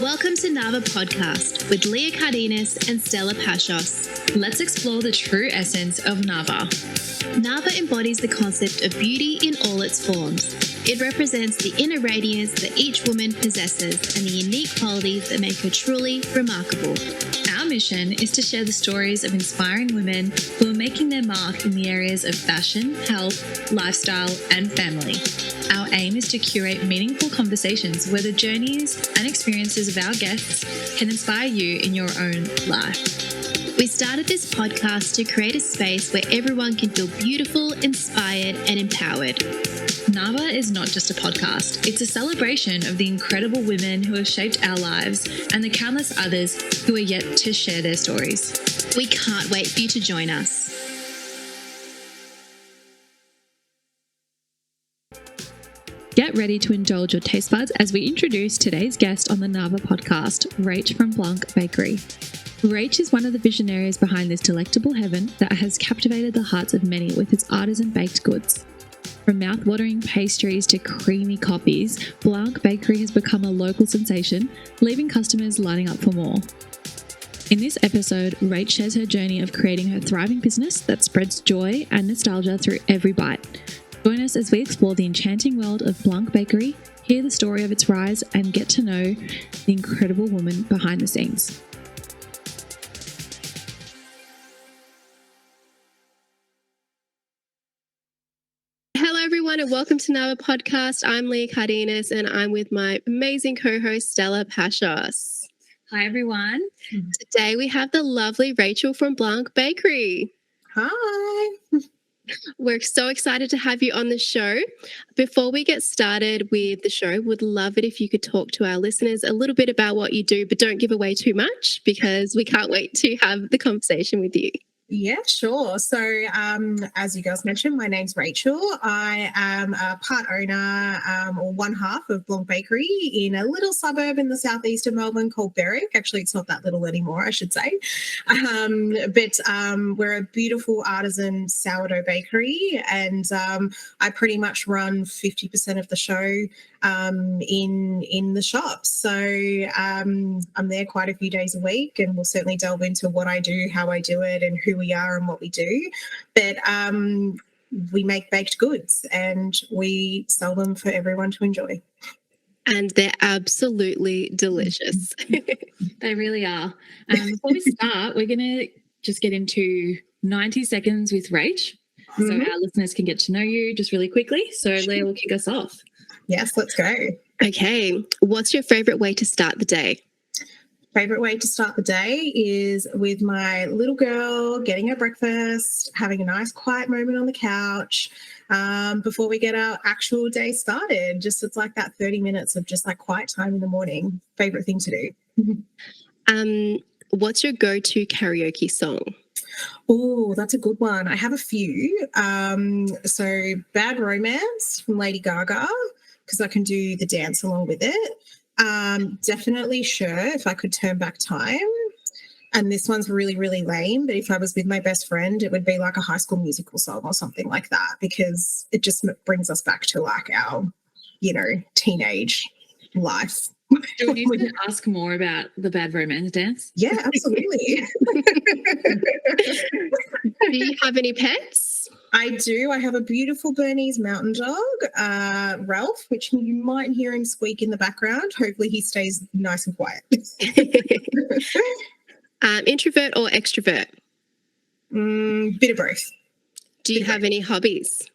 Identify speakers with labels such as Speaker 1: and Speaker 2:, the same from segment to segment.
Speaker 1: Welcome to Nava Podcast with Leah Cardenas and Stella Pashos.
Speaker 2: Let's explore the true essence of Nava.
Speaker 1: Nava embodies the concept of beauty in all its forms. It represents the inner radiance that each woman possesses and the unique qualities that make her truly remarkable.
Speaker 2: Our mission is to share the stories of inspiring women who are making their mark in the areas of fashion, health, lifestyle, and family. Our aim is to curate meaningful conversations where the journeys and experiences of our guests can inspire you in your own life.
Speaker 1: We started this podcast to create a space where everyone can feel beautiful, inspired, and empowered.
Speaker 2: Nava is not just a podcast, it's a celebration of the incredible women who have shaped our lives and the countless others who are yet to share their stories.
Speaker 1: We can't wait for you to join us.
Speaker 2: Get ready to indulge your taste buds as we introduce today's guest on the Nava Podcast, Rach from Blanc Bakery. Rach is one of the visionaries behind this delectable heaven that has captivated the hearts of many with its artisan baked goods. From mouth-watering pastries to creamy coffees, Blanc Bakery has become a local sensation, leaving customers lining up for more. In this episode, Rach shares her journey of creating her thriving business that spreads joy and nostalgia through every bite. Join us as we explore the enchanting world of Blanc Bakery, hear the story of its rise, and get to know the incredible woman behind the scenes.
Speaker 1: And welcome to Nava Podcast. I'm Leah Cardenas and I'm with my amazing co-host Stella Pashos.
Speaker 2: Hi everyone.
Speaker 1: Today we have the lovely Rachel from Blanc Bakery.
Speaker 3: Hi.
Speaker 1: We're so excited to have you on the show. Before we get started with the show, would love it if you could talk to our listeners a little bit about what you do, but don't give away too much because we can't wait to have the conversation with you.
Speaker 3: Yeah, sure. So as you guys mentioned, my name's Rachel. I am a part owner or one half of Blanc Bakery in a little suburb in the southeast of Melbourne called Berwick. Actually, it's not that little anymore, I should say. But we're a beautiful artisan sourdough bakery, and I pretty much run 50% of the show in the shop. So I'm there quite a few days a week, and we'll certainly delve into what I do, how I do it, and who we are and what we do. But we make baked goods and we sell them for everyone to enjoy.
Speaker 1: And they're absolutely delicious.
Speaker 2: They really are. Before we start, we're going to just get into 90 seconds with Rach, so our listeners can get to know you just really quickly. So Leah will kick us off.
Speaker 3: Yes, let's go.
Speaker 1: Okay. What's your favorite way to start the day?
Speaker 3: Favorite way to start the day is with my little girl getting her breakfast, having a nice quiet moment on the couch before we get our actual day started. Just it's like that 30 minutes of just like quiet time in the morning. Favorite thing to
Speaker 1: do. What's your go-to karaoke song?
Speaker 3: Oh, that's a good one. I have a few. So Bad Romance from Lady Gaga, because I can do the dance along with it. Definitely Sure, if I could turn back time. And this one's really, really lame, but if I was with my best friend, it would be like a High School Musical song or something like that, because it just brings us back to like our, teenage life.
Speaker 2: Do we need to ask more about the Bad Romance dance?
Speaker 3: Yeah, absolutely.
Speaker 1: Do you have any pets?
Speaker 3: I do. I have a beautiful Bernese mountain dog, Ralph, which you might hear him squeak in the background. Hopefully he stays nice and quiet.
Speaker 1: Introvert or extrovert?
Speaker 3: Bit of both.
Speaker 1: Do you have any hobbies?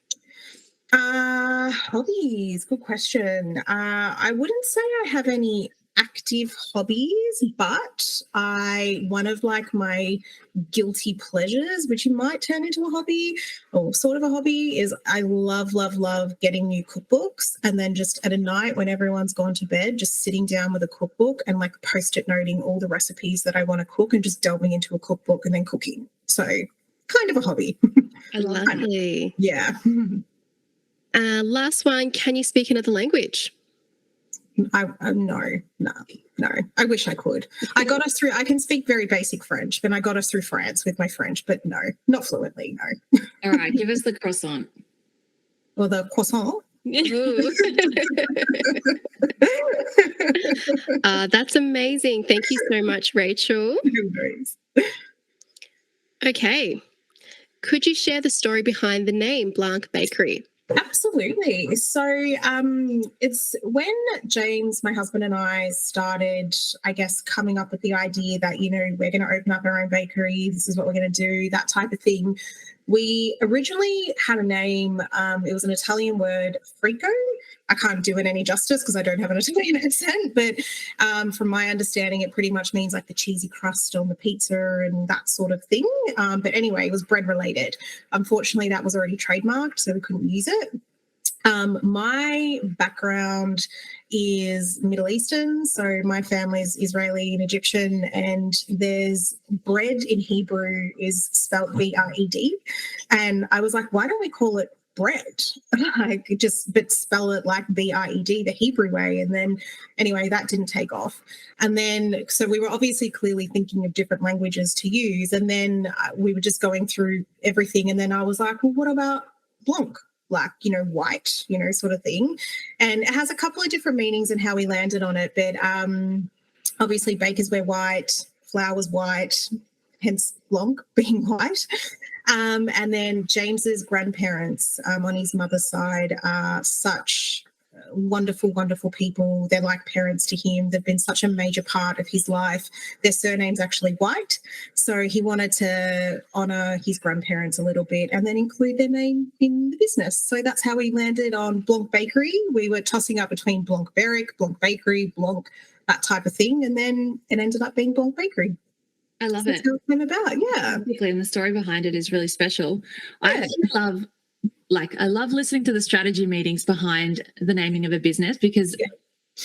Speaker 3: Hobbies, good question. I wouldn't say I have any active hobbies, but one of like my guilty pleasures, which you might turn into a hobby or sort of a hobby, is I love getting new cookbooks, and then just at a night when everyone's gone to bed, just sitting down with a cookbook and like post-it noting all the recipes that I want to cook and just delving into a cookbook and then cooking. So kind of a hobby.
Speaker 1: Lovely.
Speaker 3: Yeah.
Speaker 1: Last one, can you speak another language?
Speaker 3: No. I wish I could. I can speak very basic French, but I got us through France with my French, but no, not fluently, no.
Speaker 2: All right, give us the croissant.
Speaker 3: Or the croissant.
Speaker 1: That's amazing. Thank you so much, Rachel.
Speaker 3: No worries.
Speaker 1: Okay. Could you share the story behind the name Blanc Bakery?
Speaker 3: Absolutely. So it's when James, my husband, and I started, I guess, coming up with the idea that, we're going to open up our own bakery. This is what we're going to do, that type of thing. We originally had a name. It was an Italian word, frico. I can't do it any justice because I don't have an Italian accent, but from my understanding, it pretty much means like the cheesy crust on the pizza and that sort of thing. But anyway, it was bread related. Unfortunately, that was already trademarked, so we couldn't use it. My background is Middle Eastern, so my family is Israeli and Egyptian, and there's bread in Hebrew is spelled B-R-E-D, and I was like, why don't we call it bread? But spell it like B-R-E-D, the Hebrew way. And then anyway, that didn't take off. And then, so we were obviously clearly thinking of different languages to use. And then we were just going through everything. And then I was like, well, what about Blanc? Like, white, sort of thing. And it has a couple of different meanings in how we landed on it. But obviously bakers wear white, flour's white, hence Blanc being white. And then James's grandparents on his mother's side are such wonderful, wonderful people. They're like parents to him. They've been such a major part of his life. Their surname's actually White. So he wanted to honour his grandparents a little bit and then include their name in the business. So that's how we landed on Blanc Bakery. We were tossing up between Blanc Berwick, Blanc Bakery, Blanc, that type of thing. And then it ended up being Blanc Bakery.
Speaker 2: I love
Speaker 3: That's
Speaker 2: it.
Speaker 3: how it came about, yeah.
Speaker 2: And the story behind it is really special.
Speaker 3: Yeah.
Speaker 2: I love listening to the strategy meetings behind the naming of a business, because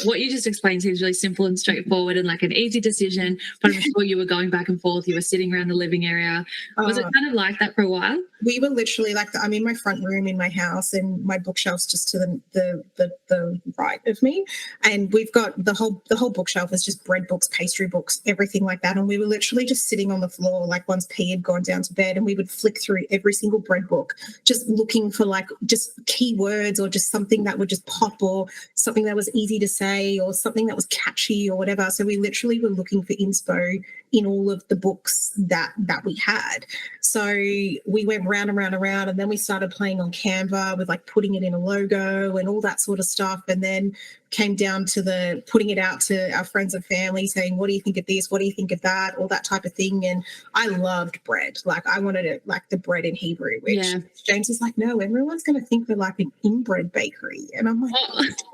Speaker 2: what you just explained seems really simple and straightforward and like an easy decision, but I'm sure you were going back and forth. You were sitting around the living area. Was it kind of like that for a while?
Speaker 3: We were literally like, I'm in my front room in my house and my bookshelf's just to the right of me. And we've got the whole bookshelf is just bread books, pastry books, everything like that. And we were literally just sitting on the floor, like once P had gone down to bed, and we would flick through every single bread book, just looking for like just keywords or just something that would just pop or something that was easy to say or something that was catchy or whatever. So we literally were looking for inspo in all of the books that we had. So we went round and round and round, and then we started playing on Canva with like putting it in a logo and all that sort of stuff, and then came down to the putting it out to our friends and family saying, what do you think of this, what do you think of that, all that type of thing. And I loved bread. Like I wanted it like the bread in Hebrew, which James is like, no, everyone's going to think we're like an inbred bakery. And I'm like,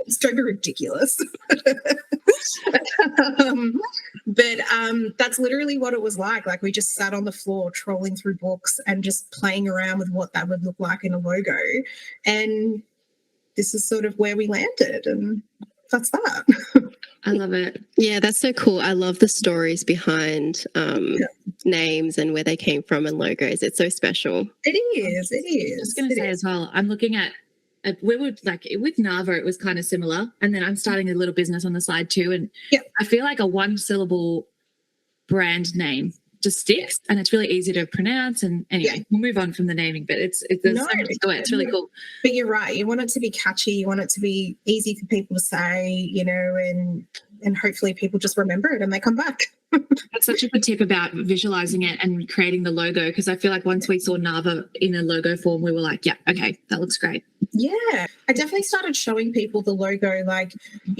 Speaker 3: it's don't be ridiculous. But that's literally what it was like. Like we just sat on the floor trolling through books and just playing around with what that would look like in a logo. And this is sort of where we landed, and that's that.
Speaker 2: I love it.
Speaker 1: Yeah, that's so cool. I love the stories behind names and where they came from and logos. It's so special.
Speaker 3: It is.
Speaker 2: I was going to say as well, I'm looking at we would like with Nava, it was kind of similar. And then I'm starting a little business on the side too. And I feel like a one syllable brand name just sticks and it's really easy to pronounce. And anyway, we'll move on from the naming, but there's so much to it. It's really cool.
Speaker 3: But you're right. You want it to be catchy. You want it to be easy for people to say, and hopefully people just remember it and they come back.
Speaker 2: That's such a good tip about visualizing it and creating the logo, because I feel like once we saw Nava in a logo form, we were like, yeah, okay, that looks great.
Speaker 3: Yeah, I definitely started showing people the logo, like,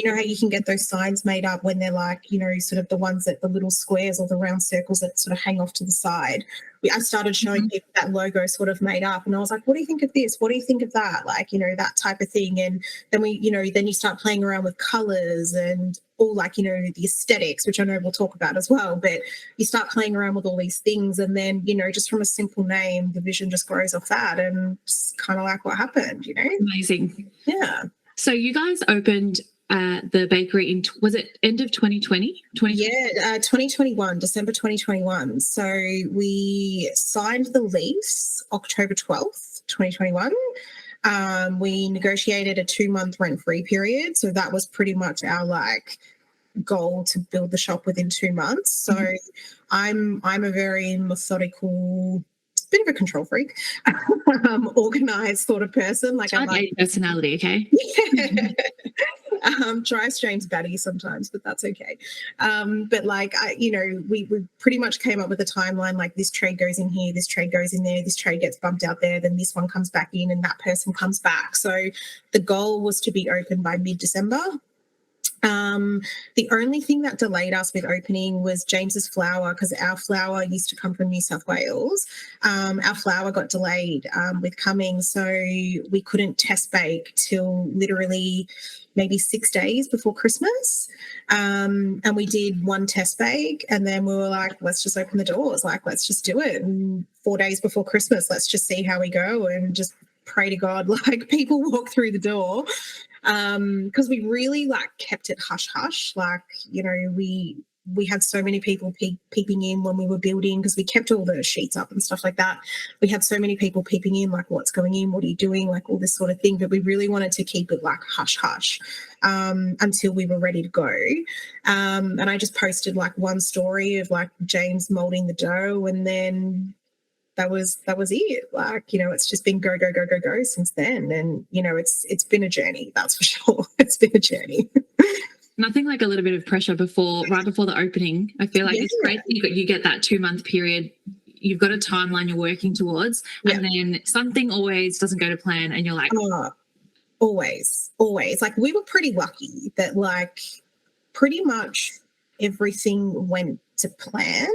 Speaker 3: how you can get those signs made up when they're like, sort of the ones that the little squares or the round circles that sort of hang off to the side. I started showing people that logo sort of made up, and I was like, what do you think of this? What do you think of that? Like, that type of thing. And then then you start playing around with colors and all like, the aesthetics, which I know we'll talk about as well, but you start playing around with all these things. And then, just from a simple name, the vision just grows off that. And it's kind of like what happened,
Speaker 2: Amazing.
Speaker 3: Yeah.
Speaker 2: So you guys opened the bakery in, was it end of 2020?
Speaker 3: 2021, December 2021. So we signed the lease October 12th, 2021. We negotiated a 2-month rent-free period. So that was pretty much our goal to build the shop within 2 months. So I'm a very methodical, bit of a control freak, organized sort of person. Like I like
Speaker 2: personality, okay?
Speaker 3: Yeah. Dry James batty sometimes, but that's okay. But like, we pretty much came up with a timeline, like this trade goes in here, this trade goes in there, this trade gets bumped out there, then this one comes back in and that person comes back. So the goal was to be open by mid-December. The only thing that delayed us with opening was James's flour, because our flour used to come from New South Wales. Our flour got delayed with coming, so we couldn't test bake till literally maybe 6 days before Christmas. And we did one test bake, and then we were like, let's just open the doors, like let's just do it. And 4 days before Christmas, let's just see how we go and just pray to God like people walk through the door. Because we really like kept it hush hush, like, you know, we had so many people peeping in when we were building, because we kept all the sheets up and stuff like that. We had so many people peeping in, like, what's going in, what are you doing, like all this sort of thing. But we really wanted to keep it like hush hush until we were ready to go. And I just posted like one story of like James molding the dough, and then that was it. Like, you know, it's just been go since then. And, you know, it's been a journey, that's for sure. It's been a journey.
Speaker 2: Nothing like a little bit of pressure right before the opening. I feel like it's great that you get that 2-month period. You've got a timeline you're working towards, and then something always doesn't go to plan, and you're like,
Speaker 3: always. Like, we were pretty lucky that like pretty much everything went to plan.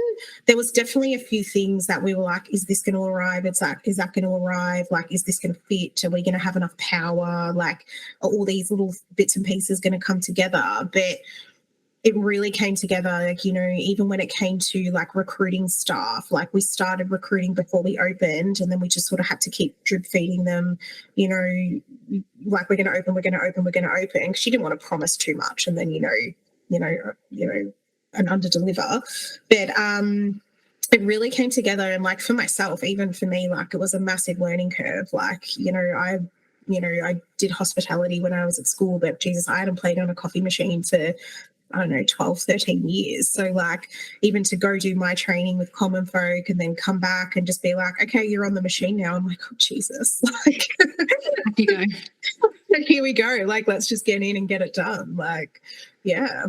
Speaker 3: There was definitely a few things that we were like, is this going to arrive? Is that going to arrive? Like, is this going to fit? Are we going to have enough power? Like, are all these little bits and pieces going to come together? But it really came together, like, you know, even when it came to like recruiting staff, like we started recruiting before we opened, and then we just sort of had to keep drip feeding them, you know, like we're going to open, because she didn't want to promise too much and then, you know, and under deliver. But it really came together. And like for myself, even for me, like it was a massive learning curve. Like, I did hospitality when I was at school, but Jesus, I hadn't played on a coffee machine for, I don't know, 12, 13 years. So like even to go do my training with common folk and then come back and just be like, okay, you're on the machine now. I'm like, oh, Jesus. Like,
Speaker 2: you go.
Speaker 3: Here we go. Like, let's just get in and get it done. Like, yeah.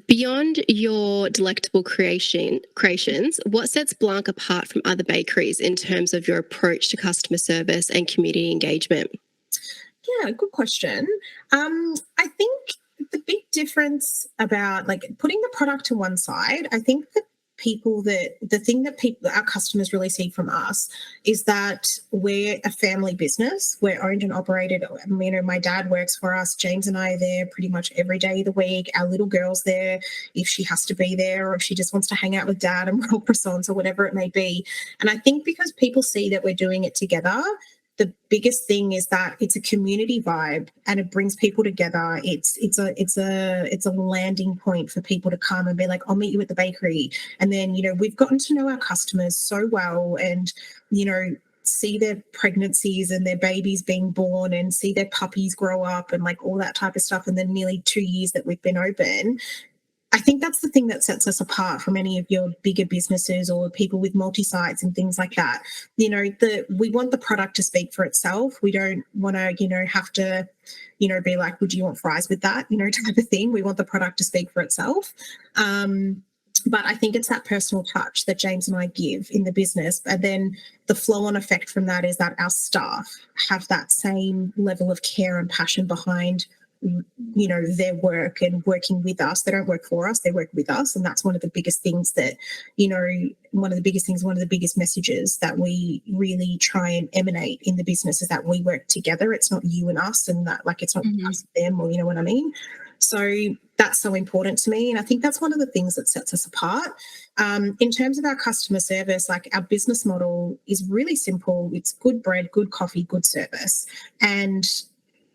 Speaker 1: Beyond your delectable creations, what sets Blanc apart from other bakeries in terms of your approach to customer service and community engagement?
Speaker 3: Yeah, good question. I think the big difference about like putting the product to one side, I think that our customers really see from us is that we're a family business. We're owned and operated. You know, my dad works for us. James and I are there pretty much every day of the week. Our little girl's there if she has to be there, or if she just wants to hang out with dad and roll croissants or whatever it may be. And I think because people see that we're doing it together, the biggest thing is that it's a community vibe and it brings people together. It's a landing point for people to come and be like, I'll meet you at the bakery. And then, you know, we've gotten to know our customers so well and, you know, see their pregnancies and their babies being born and see their puppies grow up and like all that type of stuff. And then nearly 2 years that we've been open. I think that's the thing that sets us apart from any of your bigger businesses or people with multi-sites and things like that. You know, we want the product to speak for itself. We don't want to, you know, have to, you know, be like, would you want fries with that, you know, type of thing. We want the product to speak for itself. But I think it's that personal touch that James and I give in the business. And then the flow-on effect from that is that our staff have that same level of care and passion behind, you know, their work and working with us. They don't work for us, they work with us. And that's one of the biggest things that, you know, one of the biggest messages that we really try and emanate in the business is that we work together. It's not you and us, and that like it's not us and them, or you know what I mean? So that's so important to me. And I think that's one of the things that sets us apart. In terms of our customer service, like our business model is really simple. It's good bread, good coffee, good service. And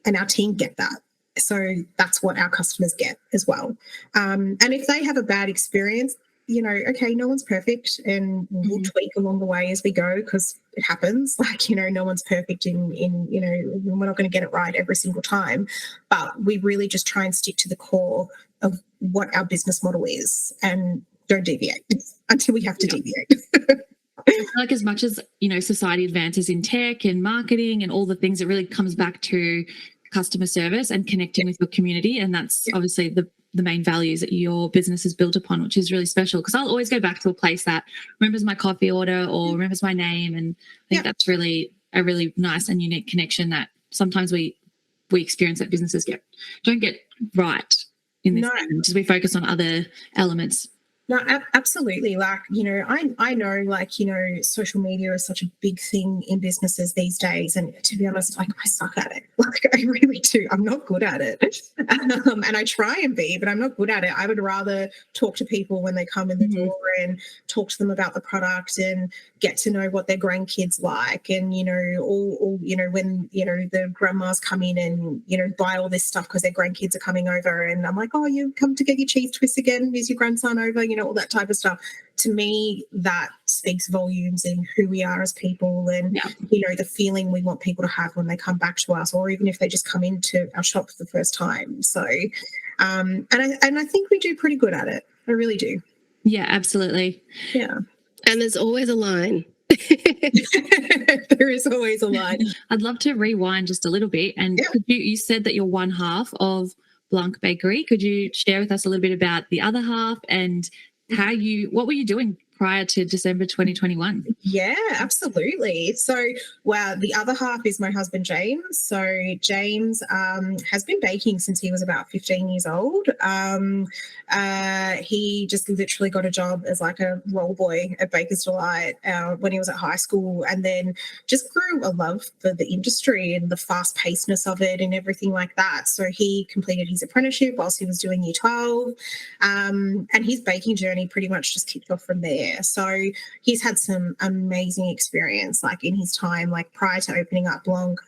Speaker 3: our team get that. So that's what our customers get as well. And if they have a bad experience, you know, okay, no one's perfect, and we'll tweak along the way as we go, because it happens. Like, you know, no one's perfect in, you know, we're not going to get it right every single time. But we really just try and stick to the core of what our business model is and don't deviate until we have to deviate.
Speaker 2: feel like as much as, society advances in tech and marketing and all the things, it really comes back to customer service and connecting with your community. And that's obviously the main values that your business is built upon, which is really special. Because I'll always go back to a place that remembers my coffee order or remembers my name. And I think that's really a really nice and unique connection that sometimes we experience that businesses don't get right in this because we focus on other elements.
Speaker 3: No, absolutely. Like, I know, like, social media is such a big thing in businesses these days. And to be honest, like, I suck at it. Like, I really do. I'm not good at it. And I try and be, but I'm not good at it. I would rather talk to people when they come in the door and talk to them about the product and get to know what their grandkids like. And, when, the grandmas come in and, buy all this stuff because their grandkids are coming over. And I'm like, oh, you come to get your cheese twist again? Is your grandson over? All that type of stuff. To me, that speaks volumes in who we are as people and, the feeling we want people to have when they come back to us, or even if they just come into our shop for the first time. So, and I think we do pretty good at it. I really do.
Speaker 2: Yeah, absolutely.
Speaker 3: Yeah.
Speaker 1: And there's always a line.
Speaker 3: There is always a line.
Speaker 2: I'd love to rewind just a little bit. And you said that you're one half of Blanc Bakery. Could you share with us a little bit about the other half and what were you doing prior to December 2021?
Speaker 3: Yeah, absolutely. So, the other half is my husband, James. So James has been baking since he was about 15 years old. He just literally got a job as like a roll boy at Baker's Delight when he was at high school, and then just grew a love for the industry and the fast-pacedness of it and everything like that. So he completed his apprenticeship whilst he was doing year 12, and his baking journey pretty much just kicked off from there. So he's had some amazing experience, like in his time, like prior to opening up Blanc.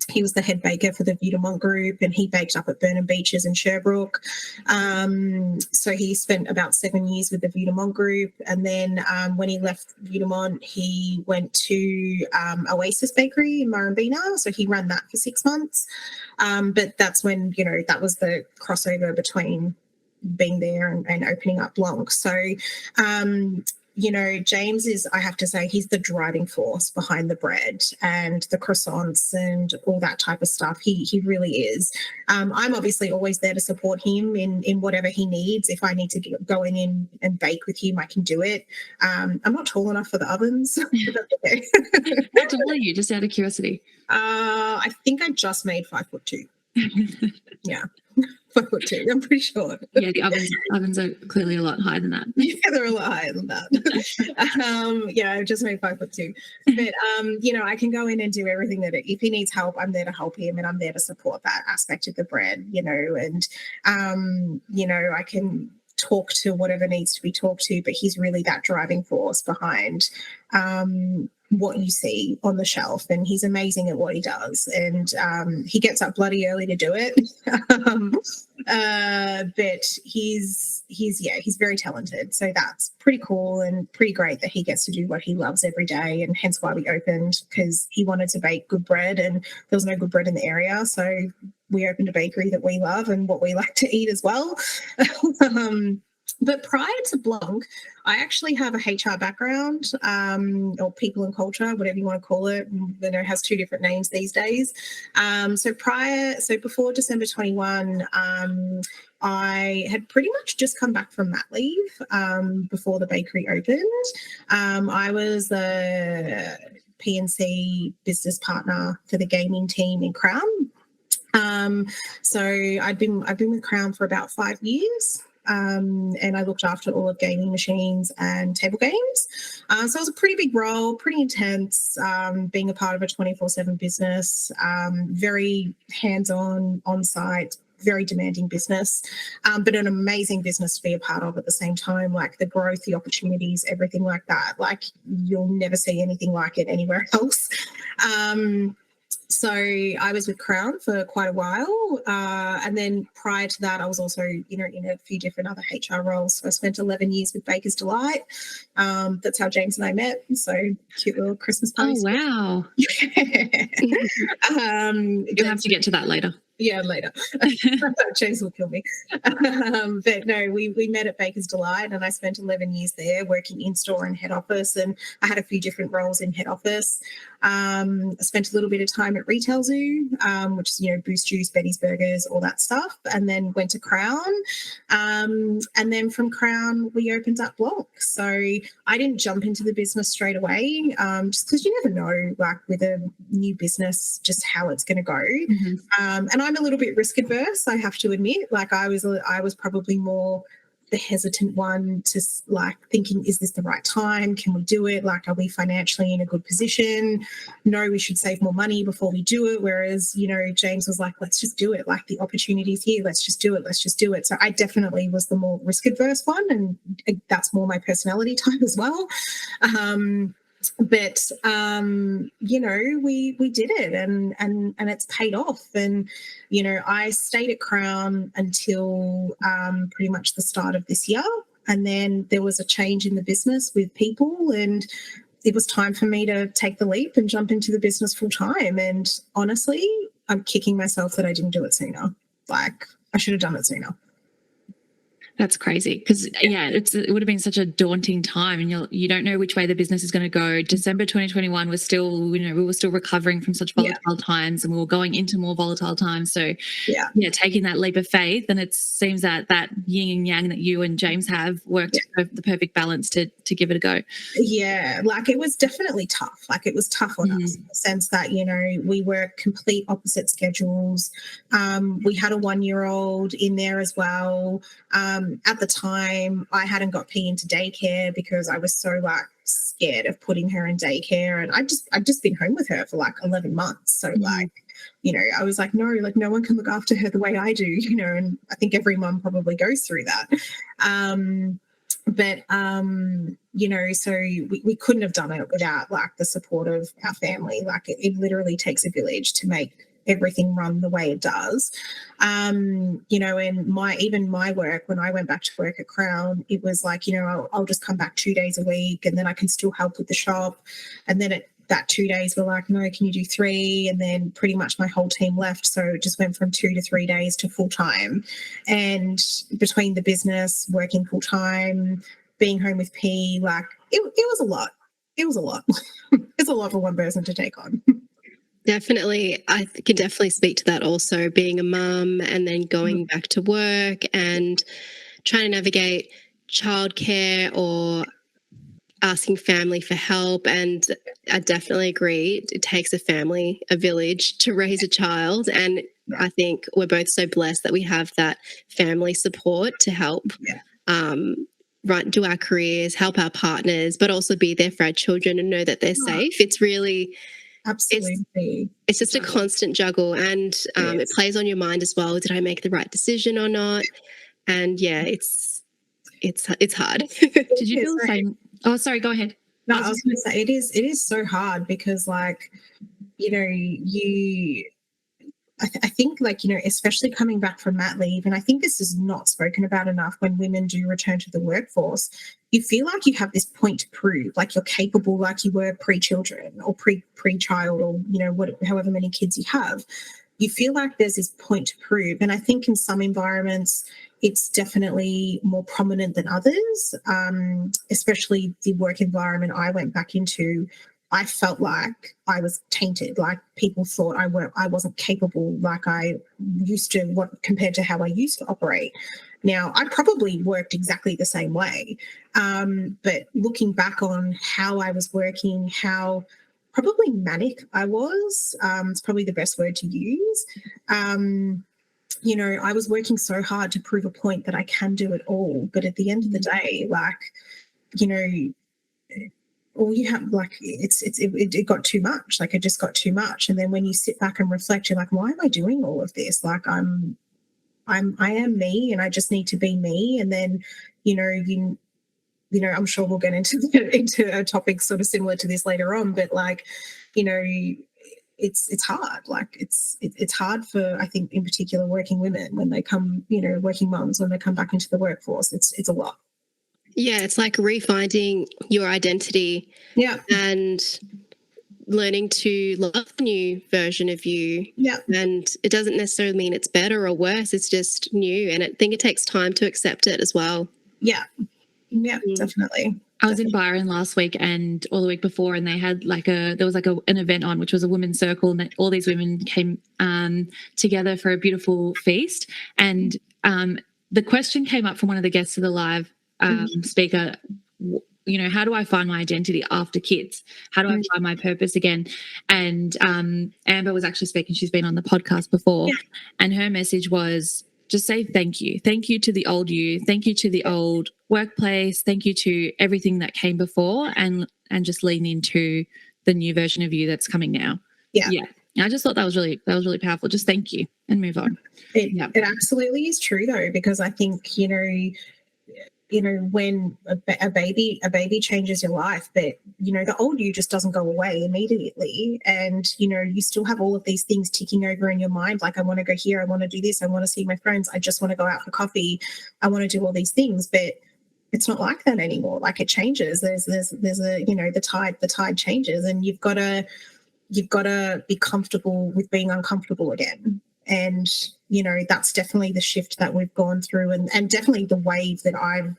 Speaker 3: He was the head baker for the Vue de Monte group, and he baked up at Burnham Beaches in Sherbrooke. So he spent about 7 years with the Vue de Monte group, and then when he left Vue de Monte, he went to Oasis Bakery in Murrumbeena. So he ran that for 6 months. But that's when, that was the crossover between being there and opening up Blanc. So, James is, I have to say, he's the driving force behind the bread and the croissants and all that type of stuff. He really is. I'm obviously always there to support him in whatever he needs. If I need to go in and bake with him, I can do it. I'm not tall enough for the ovens. Okay.
Speaker 2: How tall are you, just out of curiosity?
Speaker 3: I think I just made 5'2". Yeah. 5'2", I'm pretty sure.
Speaker 2: Yeah, the ovens are clearly a lot higher than that.
Speaker 3: Yeah, they're a lot higher than that. I've just made 5'2". But, I can go in and do everything that if he needs help, I'm there to help him, and I'm there to support that aspect of the bread, and, I can talk to whatever needs to be talked to, but he's really that driving force behind what you see on the shelf, and he's amazing at what he does, and he gets up bloody early to do it. But he's very talented, so that's pretty cool and pretty great that he gets to do what he loves every day, and hence why we opened, because he wanted to bake good bread and there was no good bread in the area, so we opened a bakery that we love and what we like to eat as well. But prior to Blanc, I actually have a HR background, or people and culture, whatever you want to call it. It has two different names these days. So before December 21, I had pretty much just come back from mat leave before the bakery opened. I was the P&C business partner for the gaming team in Crown. So I've been with Crown for about 5 years. And I looked after all of gaming machines and table games. So it was a pretty big role, pretty intense, being a part of a 24/7 business, very hands-on, on-site, very demanding business, but an amazing business to be a part of at the same time, like the growth, the opportunities, everything like that. Like you'll never see anything like it anywhere else. So I was with Crown for quite a while. And then prior to that, I was also, in a few different other HR roles. So I spent 11 years with Baker's Delight. That's how James and I met. So cute little Christmas party.
Speaker 2: Oh, wow.
Speaker 3: Yeah.
Speaker 2: You'll have to get to that later.
Speaker 3: Yeah, later. James will kill me. But no, we met at Baker's Delight, and I spent 11 years there working in store and head office, and I had a few different roles in head office. I spent a little bit of time at Retail Zoo, which is, Boost Juice, Betty's Burgers, all that stuff, and then went to Crown. And then from Crown, we opened up Blanc. So I didn't jump into the business straight away, just because you never know, like with a new business, just how it's going to go. And I'm a little bit risk adverse, I have to admit. Like I was probably more the hesitant one to like thinking, is this the right time? Can we do it? Like, are we financially in a good position? No, we should save more money before we do it. Whereas, James was like, let's just do it. Like the opportunity's here. Let's just do it. Let's just do it. So I definitely was the more risk adverse one. And that's more my personality type as well. But we did it, and it's paid off. And I stayed at Crown until pretty much the start of this year, and then there was a change in the business with people, and it was time for me to take the leap and jump into the business full time. And honestly, I'm kicking myself that I didn't do it sooner. Like I should have done it sooner.
Speaker 2: That's crazy because, it would have been such a daunting time, and you don't know which way the business is going to go. December 2021 was still, we were still recovering from such volatile times, and we were going into more volatile times. So, taking that leap of faith, and it seems that yin and yang that you and James have worked the perfect balance to give it a go.
Speaker 3: Yeah, like it was definitely tough. Like it was tough on us in the sense that, we were complete opposite schedules. We had a 1-year-old in there as well. At the time, I hadn't got P into daycare because I was so like scared of putting her in daycare, and I'd just been home with her for like 11 months. So like, I was like, no, like no one can look after her the way I do, and I think every mum probably goes through that. So we couldn't have done it without like the support of our family. Like it literally takes a village to make everything run the way it does. And my work, when I went back to work at Crown, it was like, I'll just come back 2 days a week and then I can still help with the shop. And then that 2 days were like, no, can you do 3? And then pretty much my whole team left. So it just went from 2 to 3 days to full time. And between the business, working full time, being home with P, like it was a lot. It was a lot. It's a lot for one person to take on.
Speaker 1: Definitely. I can definitely speak to that also, being a mum and then going back to work and trying to navigate childcare or asking family for help. And I definitely agree. It takes a village to raise a child. And I think we're both so blessed that we have that family support to help do our careers, help our partners, but also be there for our children and know that they're safe. It's really...
Speaker 3: Absolutely.
Speaker 1: It's just a constant juggle, and it plays on your mind as well. Did I make the right decision or not? And it's hard.
Speaker 2: Did you feel the same? Oh, sorry, go ahead.
Speaker 3: No, I was going to say it is so hard because like, I think like, especially coming back from mat leave, and I think this is not spoken about enough when women do return to the workforce, you feel like you have this point to prove, like you're capable, like you were pre-children or pre-child or, however many kids you have. You feel like there's this point to prove. And I think in some environments, it's definitely more prominent than others, especially the work environment I went back into. I felt like I was tainted, like people thought I wasn't capable like I used to, compared to how I used to operate. Now, I probably worked exactly the same way, but looking back on how I was working, how probably manic I was, it's probably the best word to use. I was working so hard to prove a point that I can do it all, but at the end of the day, like, all you have, like, it got too much. Like, it just got too much. And then when you sit back and reflect, you're like, why am I doing all of this? Like, I am me, and I just need to be me. And then, I'm sure we'll get into a topic sort of similar to this later on. But like, it's hard. Like, it's hard for, I think, in particular, working women when they come, working mums when they come back into the workforce. It's a lot.
Speaker 1: Yeah, it's like refinding your identity.
Speaker 3: Yeah.
Speaker 1: And learning to love the new version of you.
Speaker 3: Yeah.
Speaker 1: And it doesn't necessarily mean it's better or worse. It's just new. And I think it takes time to accept it as well.
Speaker 3: Yeah. Yeah, definitely.
Speaker 2: I was in Byron last week or the week before, and they had an event on, which was a women's circle, and all these women came together for a beautiful feast. And the question came up from one of the guests of the live speaker, how do I find my identity after kids? How do I find my purpose again? And Amber was actually speaking. She's been on the podcast before, and her message was, just say thank you. Thank you to the old you. Thank you to the old workplace. Thank you to everything that came before, and just lean into the new version of you that's coming now.
Speaker 3: Yeah.
Speaker 2: I just thought that was really powerful. Just thank you and move on.
Speaker 3: It absolutely is true though, because I think, when a baby changes your life, but the old you just doesn't go away immediately, and you still have all of these things ticking over in your mind, like I want to go here, I want to do this, I want to see my friends, I just want to go out for coffee, I want to do all these things, but it's not like that anymore. Like, it changes. There's a the tide changes, and you've got to be comfortable with being uncomfortable again. And that's definitely the shift that we've gone through, and definitely the wave that I've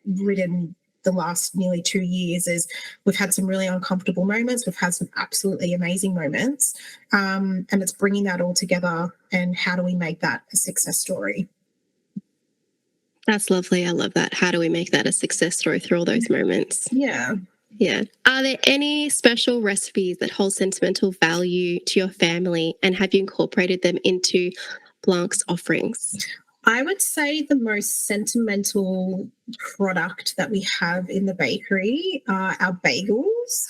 Speaker 3: ridden the last nearly 2 years. Is we've had some really uncomfortable moments, we've had some absolutely amazing moments, and it's bringing that all together, and how do we make that a success story?
Speaker 1: That's lovely. I love that. How do we make that a success story through all those moments?
Speaker 3: Yeah.
Speaker 1: Are there any special recipes that hold sentimental value to your family, and have you incorporated them into Blanc's offerings?
Speaker 3: I would say the most sentimental product that we have in the bakery are our bagels,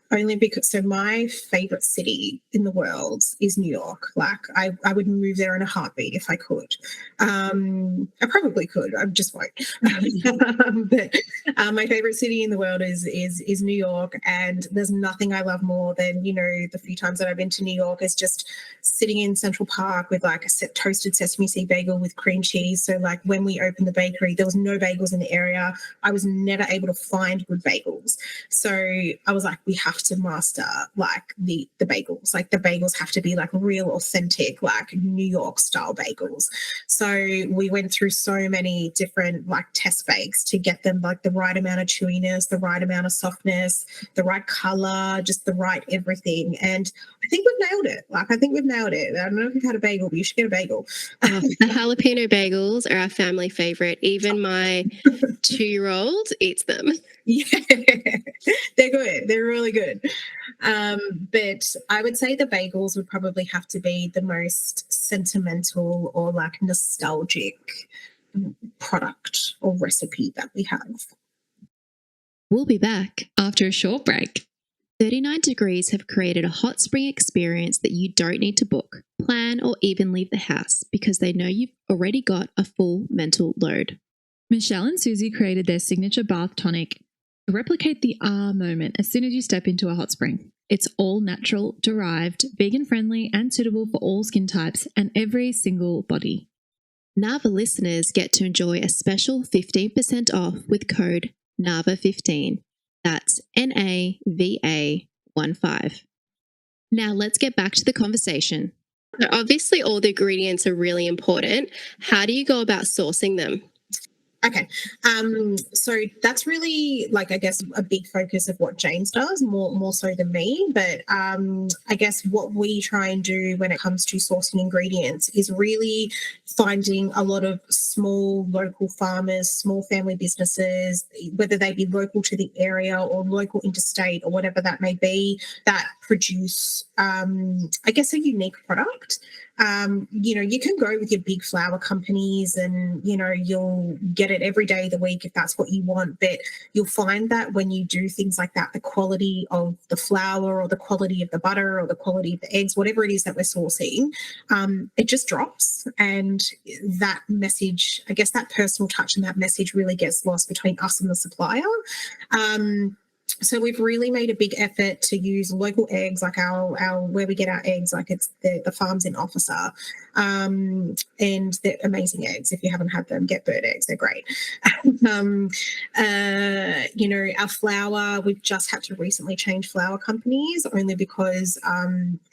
Speaker 3: only because, so my favorite city in the world is New York. Like, I would move there in a heartbeat if I could. I probably could, I just won't. But my favorite city in the world is New York, and there's nothing I love more than, the few times that I've been to New York, is just sitting in Central Park with like a toasted sesame seed bagel with cream cheese. So like, when we opened the bakery, there was no bagels in the area. I was never able to find good bagels. So I was like, we have to master like the bagels. Like, the bagels have to be like real authentic, like New York style bagels. So we went through so many different like test bakes to get them like the right amount of chewiness, the right amount of softness, the right color, just the right everything. And I think we've nailed it. Like, I think we've nailed it. I don't know if you've had a bagel, but you should get a bagel.
Speaker 1: The jalapeno bagels are our family favorite. Even my 2-year-old eats them.
Speaker 3: Yeah, they're good. They're really good. But I would say the bagels would probably have to be the most sentimental or like nostalgic product or recipe that we have.
Speaker 2: We'll be back after a short break.
Speaker 1: 39 Degrees have created a hot spring experience that you don't need to book, plan, or even leave the house, because they know you've already got a full mental load.
Speaker 2: Michelle and Susie created their signature bath tonic to replicate the moment as soon as you step into a hot spring. It's all natural, derived, vegan friendly, and suitable for all skin types and every single body.
Speaker 1: Nava listeners get to enjoy a special 15% off with code NAVA15. That's NAVA15. Now let's get back to the conversation. So obviously, all the ingredients are really important. How do you go about sourcing them?
Speaker 3: Okay. So that's really, like, I guess, a big focus of what James does, more so than me. But I guess what we try and do when it comes to sourcing ingredients is really finding a lot of small local farmers, small family businesses, whether they be local to the area or local interstate or whatever that may be, that produce, I guess, a unique product. You can go with your big flour companies and, you'll get it every day of the week if that's what you want. But you'll find that when you do things like that, the quality of the flour or the quality of the butter or the quality of the eggs, whatever it is that we're sourcing, it just drops. And that message, I guess that personal touch and that message really gets lost between us and the supplier. So we've really made a big effort to use local eggs, like our where we get our eggs, like it's the farms in Officer, and they're amazing eggs. If you haven't had them, get bird eggs; they're great. um, our flour, we've just had to recently change flour companies only because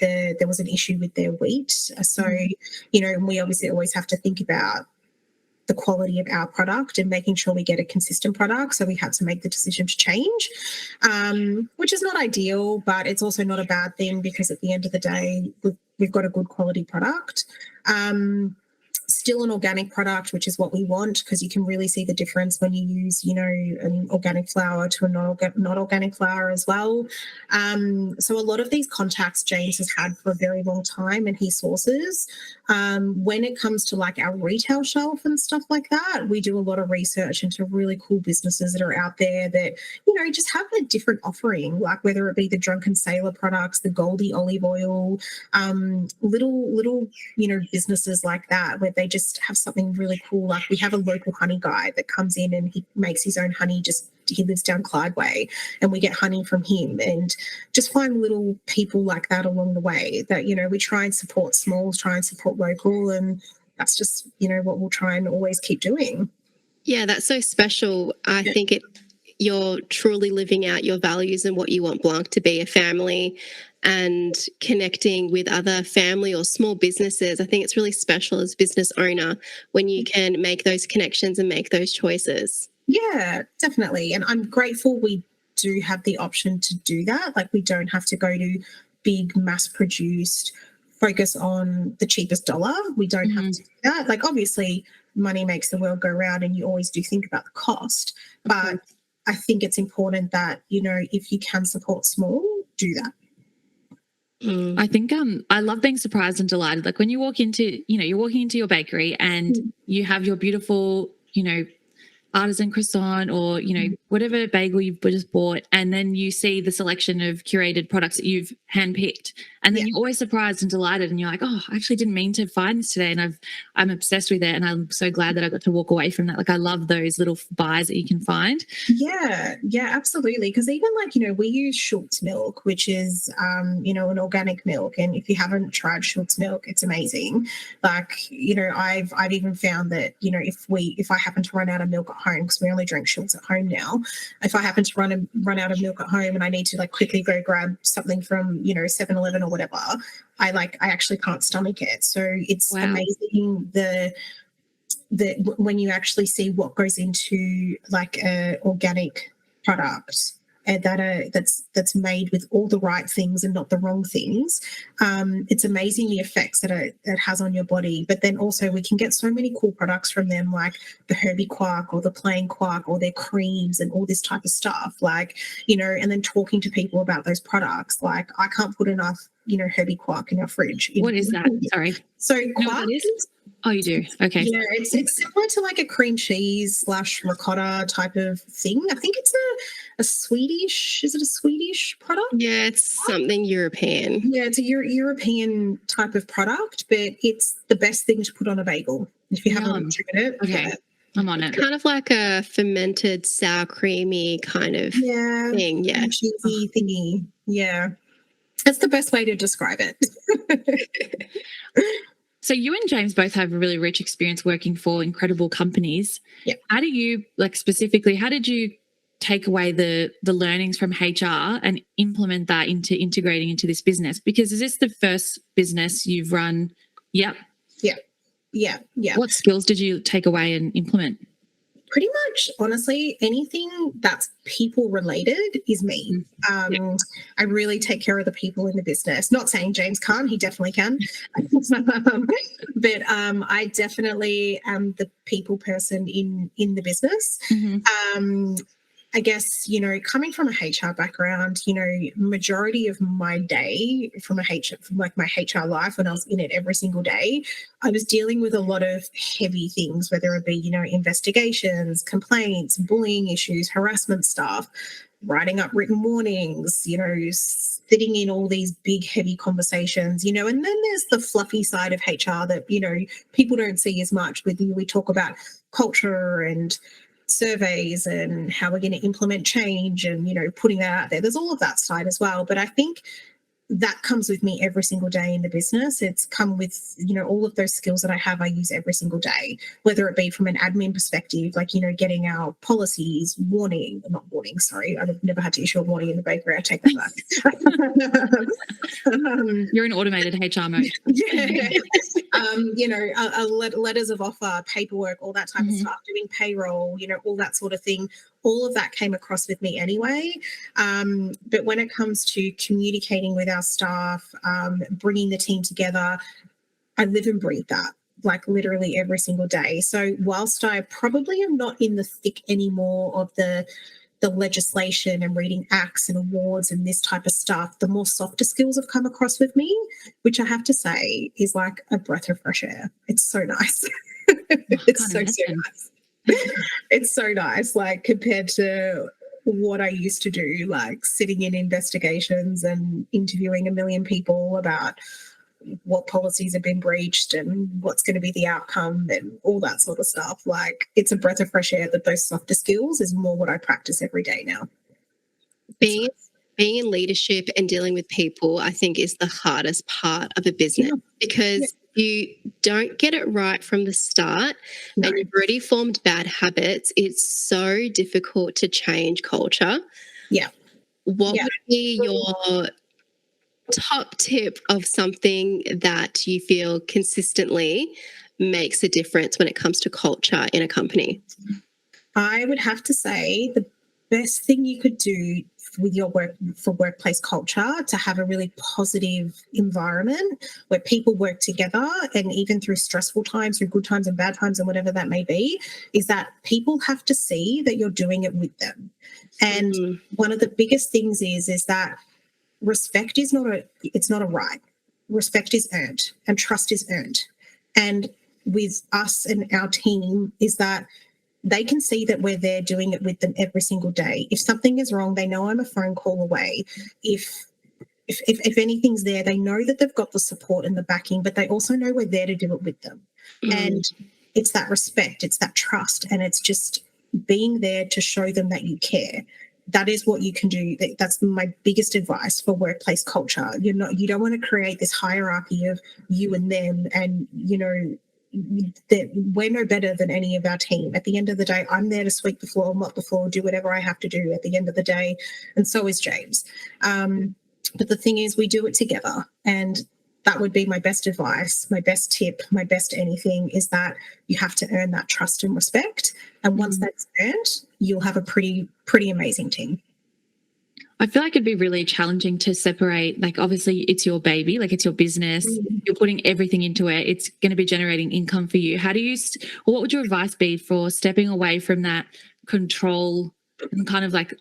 Speaker 3: there was an issue with their wheat. So and we obviously always have to think about the quality of our product and making sure we get a consistent product. So we had to make the decision to change, which is not ideal, but it's also not a bad thing because at the end of the day, we've got a good quality product. Still an organic product, which is what we want, because you can really see the difference when you use, an organic flour to a not organic flour as well. So a lot of these contacts James has had for a very long time and he sources. When it comes to like our retail shelf and stuff like that, we do a lot of research into really cool businesses that are out there that, just have a different offering, like whether it be the Drunken Sailor products, the Goldie olive oil, little, businesses like that where they just have something really cool. Like we have a local honey guy that comes in and he makes his own honey. He lives down Clyde Way and we get honey from him, and just find little people like that along the way that, we try and support smalls, try and support local, and that's just, what we'll try and always keep doing.
Speaker 1: Yeah, that's so special. I think you're truly living out your values and what you want Blanc to be, a family, and connecting with other family or small businesses. I think it's really special as a business owner when you can make those connections and make those choices.
Speaker 3: Yeah, definitely. And I'm grateful we do have the option to do that. Like we don't have to go to big mass produced, focus on the cheapest dollar. We don't have to do that. Like obviously money makes the world go round and you always do think about the cost. But I think it's important that, if you can support small, do that.
Speaker 2: I think I love being surprised and delighted. Like when you walk into, you're walking into your bakery and you have your beautiful, artisan croissant or, whatever bagel you've just bought, and then you see the selection of curated products that you've handpicked. And then you're always surprised and delighted and you're like, oh, I actually didn't mean to find this today. And I'm obsessed with it. And I'm so glad that I got to walk away from that. Like I love those little buys that you can find.
Speaker 3: Yeah, absolutely. Because even like, we use Schultz milk, which is, an organic milk. And if you haven't tried Schultz milk, it's amazing. Like, I've even found that, if I happen to run out of milk at home, because we only drink Schultz at home now, if I happen to run out of milk at home and I need to like quickly go grab something from, 7-Eleven or whatever, I actually can't stomach it. So it's amazing the when you actually see what goes into like a organic product that's made with all the right things and not the wrong things. It's amazing the effects that it has on your body. But then also we can get so many cool products from them, like the Herbie Quark or the plain quark or their creams and all this type of stuff. Like, and then talking to people about those products. Like I can't put enough, Herbie Quark in our fridge.
Speaker 2: What is that? Sorry.
Speaker 3: So quark is?
Speaker 2: Oh, you do? Okay.
Speaker 3: Yeah, it's similar to like a cream cheese / ricotta type of thing. I think it's a Swedish, is it a Swedish product?
Speaker 1: Yeah, it's something European.
Speaker 3: Yeah, it's a European type of product, but it's the best thing to put on a bagel. If you haven't tried it.
Speaker 2: Okay. Yeah. I'm on it.
Speaker 1: Kind of like a fermented sour creamy kind of thing. Yeah.
Speaker 3: Cheesy thingy. Yeah. That's the best way to describe it.
Speaker 2: So you and James both have a really rich experience working for incredible companies.
Speaker 3: Yeah.
Speaker 2: How do you, specifically, how did you take away the learnings from HR and implement that into integrating into this business? Because is this the first business you've run? Yep.
Speaker 3: Yeah.
Speaker 2: What skills did you take away and implement?
Speaker 3: Pretty much, honestly, anything that's people related is me. I really take care of the people in the business. Not saying James can't, he definitely can. But I definitely am the people person in the business. I guess, coming from a HR background, majority of my day from my HR life, when I was in it every single day, I was dealing with a lot of heavy things, whether it be, investigations, complaints, bullying issues, harassment stuff, writing up written warnings, sitting in all these big, heavy conversations, and then there's the fluffy side of HR that, people don't see as much. We talk about culture and surveys and how we're going to implement change and, putting that out there. There's all of that side as well. But I think that comes with me every single day in the business. It's come with, all of those skills that I have, I use every single day, whether it be from an admin perspective, like, getting our policies, not warning, sorry, I've never had to issue a warning in the bakery. I take that back.
Speaker 2: You're in automated HR mode.
Speaker 3: Yeah. Letters of offer, paperwork, all that type of stuff, doing payroll, all that sort of thing. All of that came across with me anyway. But when it comes to communicating with our staff, bringing the team together, I live and breathe that, like literally every single day. So whilst I probably am not in the thick anymore of the legislation and reading acts and awards and this type of stuff, the more softer skills have come across with me, which I have to say is like a breath of fresh air. It's so nice. It's so nice. It's so nice, like compared to what I used to do, like sitting in investigations and interviewing a million people about what policies have been breached and what's going to be the outcome and all that sort of stuff. Like, it's a breath of fresh air that those softer skills is more what I practice every day now.
Speaker 1: Being in leadership and dealing with people, I think, is the hardest part of a business because you don't get it right from the start and you've already formed bad habits. It's so difficult to change culture.
Speaker 3: Yeah.
Speaker 1: What would be your top tip of something that you feel consistently makes a difference when it comes to culture in a company?
Speaker 3: I would have to say the best thing you could do with your workplace culture to have a really positive environment where people work together, and even through stressful times, through good times and bad times and whatever that may be, is that people have to see that you're doing it with them. And one of the biggest things is that respect is not a right. Respect is earned and trust is earned. And with us and our team is that they can see that we're there doing it with them every single day. If something is wrong, they know I'm a phone call away. If anything's there, they know that they've got the support and the backing, but they also know we're there to do it with them. And it's that respect, it's that trust, and it's just being there to show them that you care. That is what you can do. That's my biggest advice for workplace culture. You don't want to create this hierarchy of you and them, and that we're no better than any of our team. At the end of the day, I'm there to sweep the floor, mop the floor, do whatever I have to do at the end of the day, and so is James. But the thing is, we do it together, and that would be my best advice, my best tip, my best anything, is that you have to earn that trust and respect. And once that's earned, you'll have a pretty amazing team.
Speaker 2: I feel like it'd be really challenging to separate, like, obviously it's your baby, like it's your business, you're putting everything into it, it's going to be generating income for you. How do you, or what would your advice be for stepping away from that control and kind of like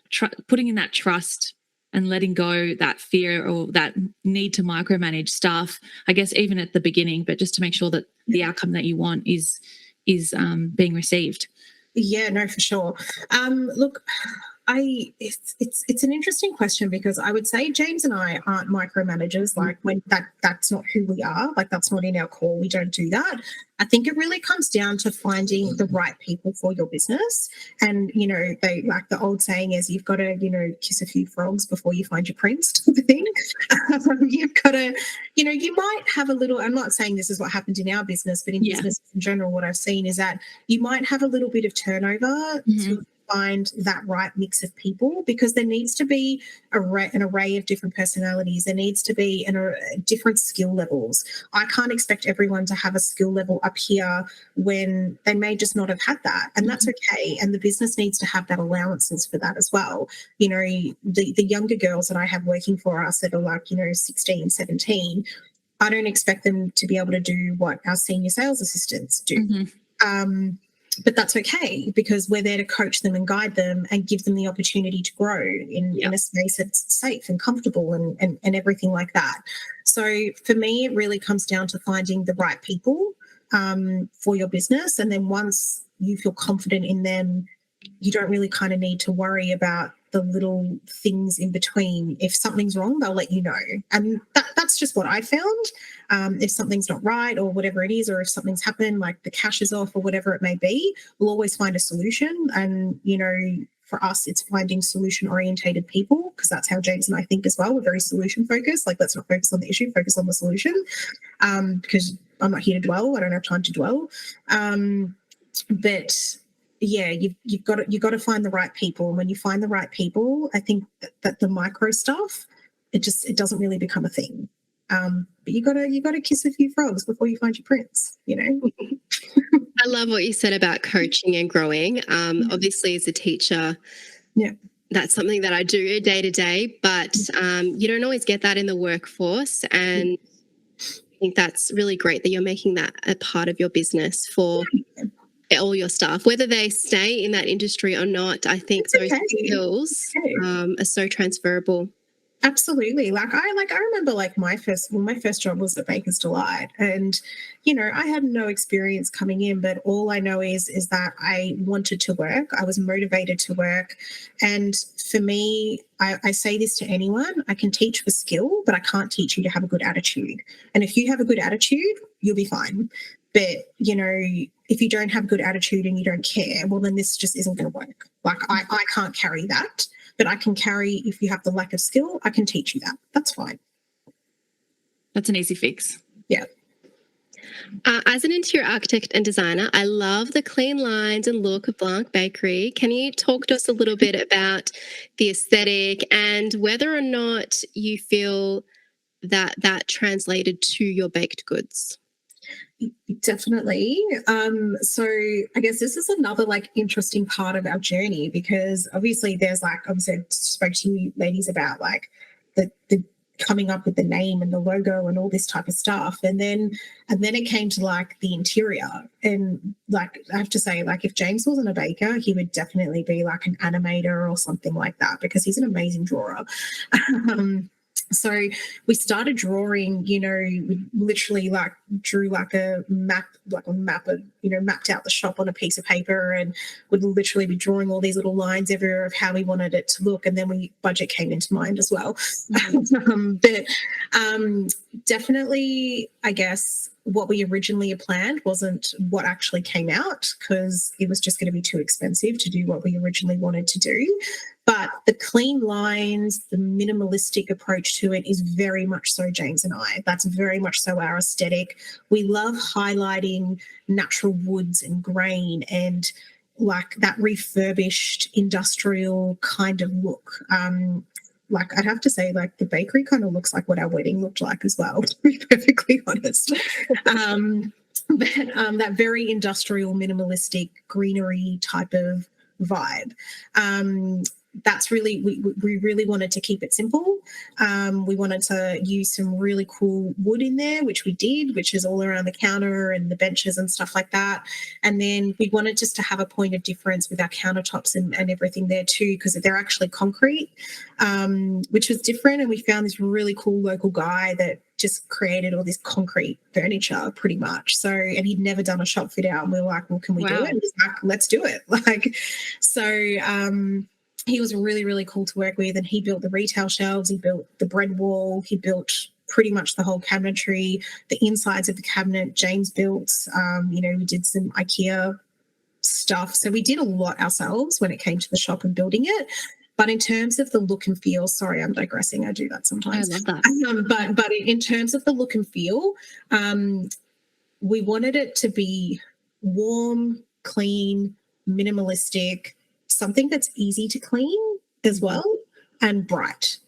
Speaker 2: putting in that trust and letting go that fear or that need to micromanage stuff, I guess, even at the beginning, but just to make sure that the outcome that you want is being received?
Speaker 3: Yeah, no, for sure. Look, it's an interesting question, because I would say James and I aren't micromanagers. Like, when that's not who we are. Like, that's not in our core. We don't do that. I think it really comes down to finding the right people for your business. And, they, like, the old saying is, you've got to, kiss a few frogs before you find your prince, type of thing. You've got to, you might have a little, I'm not saying this is what happened in our business, but in business in general, what I've seen is that you might have a little bit of turnover to find that right mix of people, because there needs to be an array of different personalities. There needs to be different skill levels. I can't expect everyone to have a skill level up here when they may just not have had that, and that's okay. And the business needs to have that allowances for that as well. The younger girls that I have working for us that are like 16, 17, I don't expect them to be able to do what our senior sales assistants do. But that's okay, because we're there to coach them and guide them and give them the opportunity to grow in a space that's safe and comfortable and everything like that. So for me, it really comes down to finding the right people for your business. And then once you feel confident in them, you don't really kind of need to worry about the little things in between. If something's wrong, they'll let you know. And that's just what I found. If something's not right or whatever it is, or if something's happened, like the cash is off or whatever it may be, we'll always find a solution. And, for us, it's finding solution-orientated people, because that's how James and I think as well. We're very solution-focused. Like, let's not focus on the issue, focus on the solution, because I'm not here to dwell. I don't have time to dwell. But yeah, you've got to find the right people. And when you find the right people, I think that the micro stuff, it doesn't really become a thing. But you gotta kiss a few frogs before you find your prince,
Speaker 1: I love what you said about coaching and growing. Obviously, as a teacher, that's something that I do day to day, but you don't always get that in the workforce. And I think that's really great that you're making that a part of your business for all your staff, whether they stay in that industry or not. I think those skills are so transferable.
Speaker 3: Absolutely. I remember my first job was at Baker's Delight, and I had no experience coming in, but all I know is that I wanted to work. I was motivated to work. And for me, I say this to anyone, I can teach for skill, but I can't teach you to have a good attitude. And if you have a good attitude, you'll be fine. But, if you don't have a good attitude and you don't care, well, then this just isn't going to work. I can't carry that. But I can carry, if you have the lack of skill, I can teach you that. That's fine.
Speaker 2: That's an easy fix.
Speaker 3: Yeah.
Speaker 1: As an interior architect and designer, I love the clean lines and look of Blanc Bakery. Can you talk to us a little bit about the aesthetic and whether or not you feel that translated to your baked goods?
Speaker 3: Definitely. So I guess this is another interesting part of our journey, because obviously there's obviously I spoke to you ladies about the coming up with the name and the logo and all this type of stuff, and then it came to the interior, and I have to say, if James wasn't a baker, he would definitely be an animator or something like that, because he's an amazing drawer. So we started drawing, we literally drew a map of, mapped out the shop on a piece of paper, and would literally be drawing all these little lines everywhere of how we wanted it to look. And then budget came into mind as well. But definitely, I guess, what we originally had planned wasn't what actually came out, because it was just going to be too expensive to do what we originally wanted to do. But the clean lines, the minimalistic approach to it is very much so James and I. That's very much so our aesthetic. We love highlighting natural woods and grain and that refurbished industrial kind of look. I'd have to say, the bakery kind of looks like what our wedding looked like as well, to be perfectly honest. But that very industrial, minimalistic, greenery type of vibe. That's really, we really wanted to keep it simple. We wanted to use some really cool wood in there, which we did, which is all around the counter and the benches and stuff like that. And then we wanted just to have a point of difference with our countertops and everything there too, because they're actually concrete, which was different. And we found this really cool local guy that just created all this concrete furniture pretty much. So, and he'd never done a shop fit out, and we were like, well, can we do it? And he's like, let's do it. He was really, really cool to work with, and he built the retail shelves, he built the bread wall, he built pretty much the whole cabinetry, the insides of the cabinet James built. We did some IKEA stuff. So we did a lot ourselves when it came to the shop and building it. But in terms of the look and feel, sorry, I'm digressing. I do that sometimes.
Speaker 1: I love that.
Speaker 3: But in terms of the look and feel, we wanted it to be warm, clean, minimalistic, something that's easy to clean as well, and bright.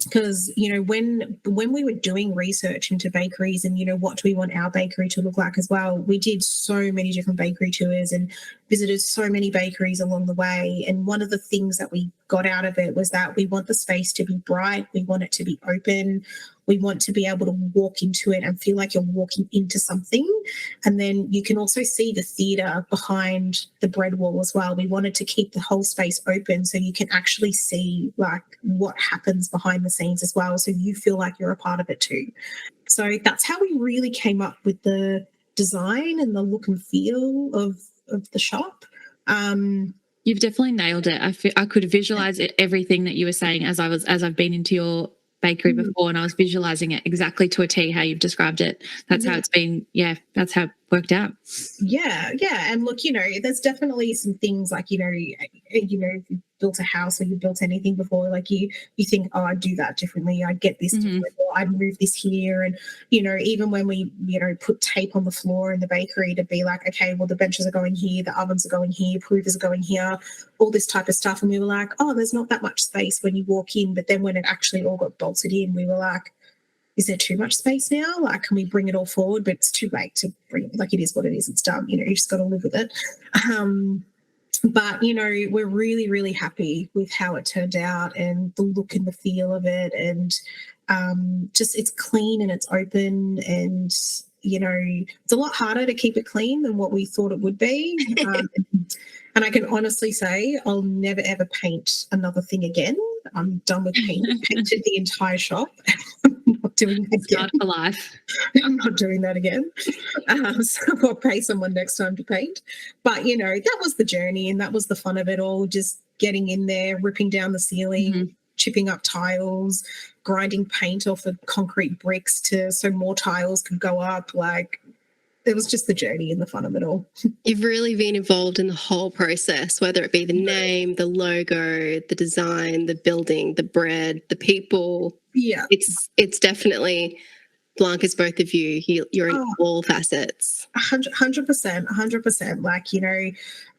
Speaker 3: Because, when we were doing research into bakeries and, what do we want our bakery to look like as well, we did so many different bakery tours and visited so many bakeries along the way. And one of the things that we got out of it was that we want the space to be bright. We want it to be open. We want to be able to walk into it and feel like you're walking into something. And then you can also see the theatre behind the bread wall as well. We wanted to keep the whole space open so you can actually see what happens behind the scenes as well. So you feel like you're a part of it too. So that's how we really came up with the design and the look and feel of the shop.
Speaker 2: You've definitely nailed it. I could visualize it, everything that you were saying as I've been into your bakery before, and I was visualizing it exactly to a T how you've described it. That's how it's been. Yeah, that's how it worked out.
Speaker 3: Yeah, yeah. And look, there's definitely some things like, if you built a house or you built anything before, like you think, oh, I'd do that differently. I'd get this different, or I'd move this here. And, even when we, put tape on the floor in the bakery to be like, okay, well, the benches are going here, the ovens are going here, provers are going here, all this type of stuff. And we were like, oh, there's not that much space when you walk in. But then when it actually all got bolted in, we were like, is there too much space now? Like, can we bring it all forward? But it's too late to bring it. Like, it is what it is. It's done. You just got to live with it. But, we're really, really happy with how it turned out and the look and the feel of it. And just it's clean and it's open, and, it's a lot harder to keep it clean than what we thought it would be. And I can honestly say I'll never, ever paint another thing again. I'm done with paint. I painted the entire shop. I'm not doing that again.
Speaker 2: Start for life.
Speaker 3: I'm not doing that again. So I'll pay someone next time to paint. But, that was the journey and that was the fun of it all, just getting in there, ripping down the ceiling, chipping up tiles, grinding paint off of concrete bricks so more tiles could go up. Like, it was just the journey and the fun of it all.
Speaker 1: You've really been involved in the whole process, whether it be the name, the logo, the design, the building, the bread, the people.
Speaker 3: Yeah.
Speaker 1: It's definitely Blanc as both of you. You're in all facets.
Speaker 3: 100%. Like,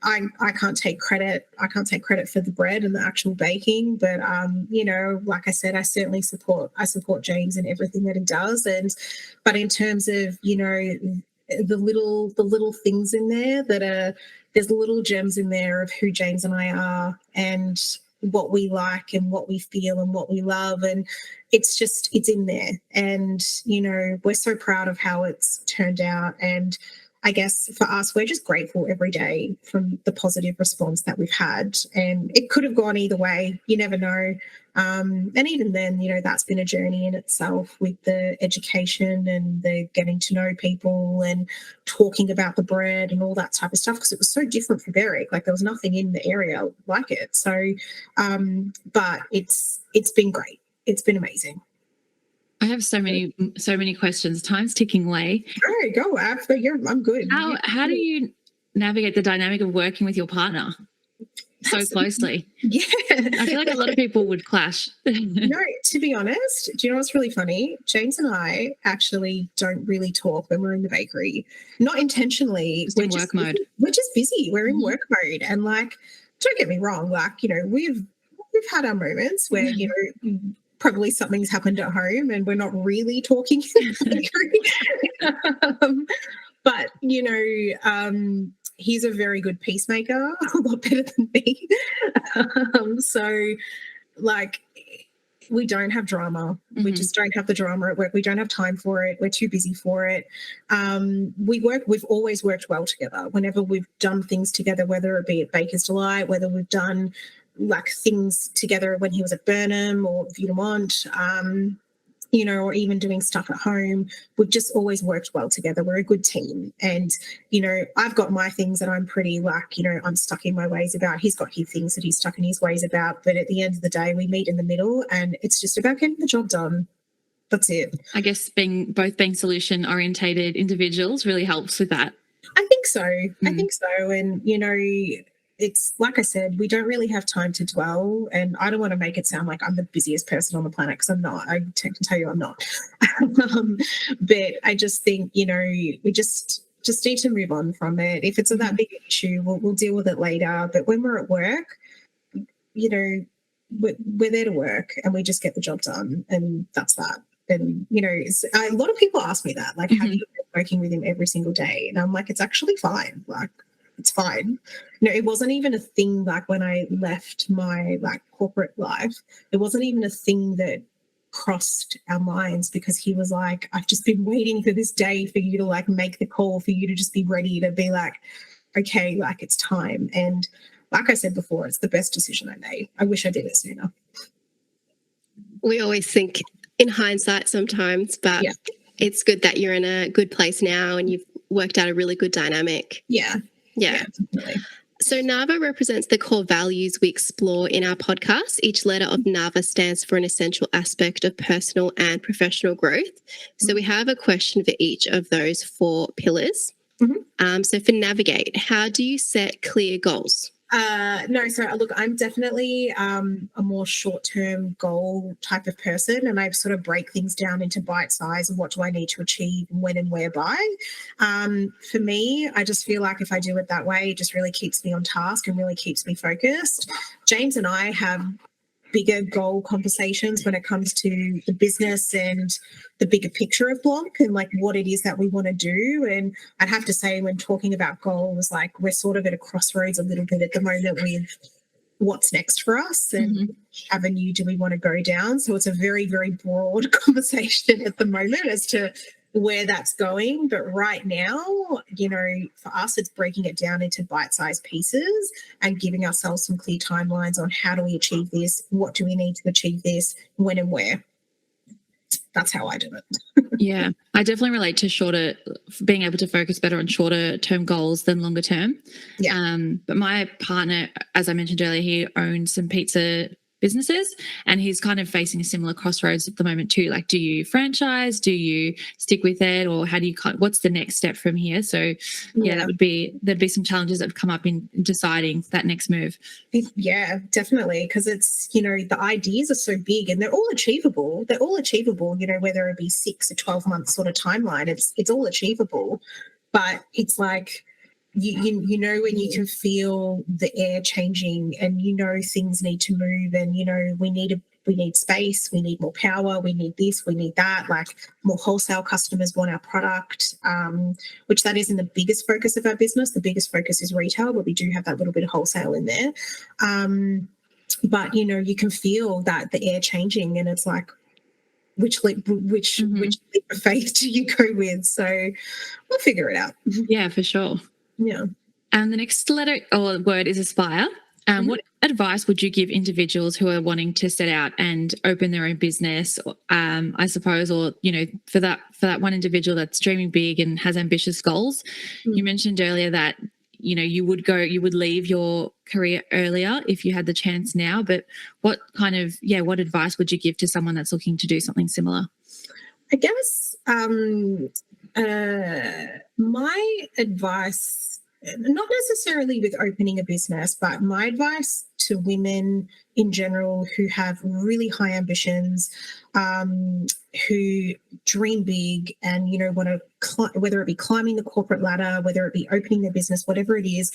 Speaker 3: I can't take credit. I can't take credit for the bread and the actual baking, but like I said, I certainly support James in everything that he does. But in terms of, the little things in there there's little gems in there of who James and I are and what we like and what we feel and what we love, and it's in there. And we're so proud of how it's turned out, and I guess for us, we're just grateful every day from the positive response that we've had. And it could have gone either way. You never know. And even then, that's been a journey in itself with the education and the getting to know people and talking about the bread and all that type of stuff, because it was so different for Berwick. Like, there was nothing in the area like it. So, but it's been great. It's been amazing.
Speaker 2: I have so many questions. Time's ticking away.
Speaker 3: All right, go. I'm good.
Speaker 2: How do you navigate the dynamic of working with your partner so closely?
Speaker 3: Yeah.
Speaker 2: I feel like a lot of people would clash.
Speaker 3: No, to be honest, do you know what's really funny? James and I actually don't really talk when we're in the bakery. Not intentionally.
Speaker 2: We're in work mode.
Speaker 3: We're just busy. We're in work mode. And like, don't get me wrong, like, we've had our moments where, probably something's happened at home and we're not really talking in the bakery. But, he's a very good peacemaker, a lot better than me. So, like, we don't have drama. We just don't have the drama at work. We don't have time for it. We're too busy for it. We've always worked well together. Whenever we've done things together, whether it be at Baker's Delight, whether we've done like things together when he was at Burnham or Viewmont, or even doing stuff at home, we've just always worked well together. We're a good team. And, I've got my things that I'm pretty like, I'm stuck in my ways about. He's got his things that he's stuck in his ways about. But at the end of the day, we meet in the middle and it's just about getting the job done. That's it.
Speaker 2: I guess both being solution orientated individuals really helps with that.
Speaker 3: I think so. And, it's like I said, we don't really have time to dwell, and I don't want to make it sound like I'm the busiest person on the planet, because I'm not. I can tell you I'm not. But I just think, we just need to move on from it. If it's that big issue, we'll deal with it later. But when we're at work, we're there to work and we just get the job done, and that's that. And, a lot of people ask me that, like, how do you get working with him every single day? And I'm like, it's actually fine. Like, it's fine. It wasn't even a thing like when I left my like corporate life. It wasn't even a thing that crossed our minds, because he was like, I've just been waiting for this day for you to like make the call, for you to just be ready to be like, okay, like it's time. And like I said before, it's the best decision I made. I wish I did it sooner.
Speaker 1: We always think in hindsight sometimes, but it's good that you're in a good place now and you've worked out a really good dynamic.
Speaker 3: Yeah.
Speaker 1: Yeah.
Speaker 3: Definitely.
Speaker 1: So Nava represents the core values we explore in our podcast. Each letter of Nava stands for an essential aspect of personal and professional growth. So we have a question for each of those 4 pillars. So for navigate, how do you set clear goals?
Speaker 3: No, so look, I'm definitely a more short-term goal type of person, and I sort of break things down into bite size and what do I need to achieve and when and where by. For me, I just feel like if I do it that way, it just really keeps me on task and really keeps me focused. James and I have bigger goal conversations when it comes to the business and the bigger picture of Blanc and like what it is that we want to do. And I'd have to say, when talking about goals, like we're sort of at a crossroads a little bit at the moment with what's next for us and which avenue do we want to go down. So it's a very, very broad conversation at the moment as to where that's going. But right now, you know, for us, it's breaking it down into bite-sized pieces and giving ourselves some clear timelines on how do we achieve this, what do we need to achieve this, when and where. That's how I do it.
Speaker 2: Yeah, I definitely relate to being able to focus better on shorter term goals than longer term.
Speaker 3: Yeah.
Speaker 2: But my partner, as I mentioned earlier, he owns some pizza businesses and he's kind of facing a similar crossroads at the moment too. Like, do you franchise? Do you stick with it? Or how do you, what's the next step from here? So there'd be some challenges that have come up in deciding that next move.
Speaker 3: Yeah, definitely. Because it's, you know, the ideas are so big and they're all achievable. You know, whether it be 6 or 12 months sort of timeline, it's all achievable. But it's like, you know, when you can feel the air changing and you know things need to move and you know we need space, we need more power, we need this, we need that. Like more wholesale customers want our product, which that isn't the biggest focus of our business. The biggest focus is retail, but we do have that little bit of wholesale in there. But you know, you can feel that the air changing and it's like, which leap of faith do you go with? So we'll figure it out.
Speaker 2: Yeah, for sure.
Speaker 3: Yeah.
Speaker 2: And the next letter or word is aspire. What advice would you give individuals who are wanting to set out and open their own business, I suppose, or, you know, for that one individual that's dreaming big and has ambitious goals? You mentioned earlier that, you know, you would leave your career earlier if you had the chance now, but what advice would you give to someone that's looking to do something similar?
Speaker 3: I guess my advice, not necessarily with opening a business, but my advice to women in general who have really high ambitions, who dream big and, you know, want to, whether it be climbing the corporate ladder, whether it be opening their business, whatever it is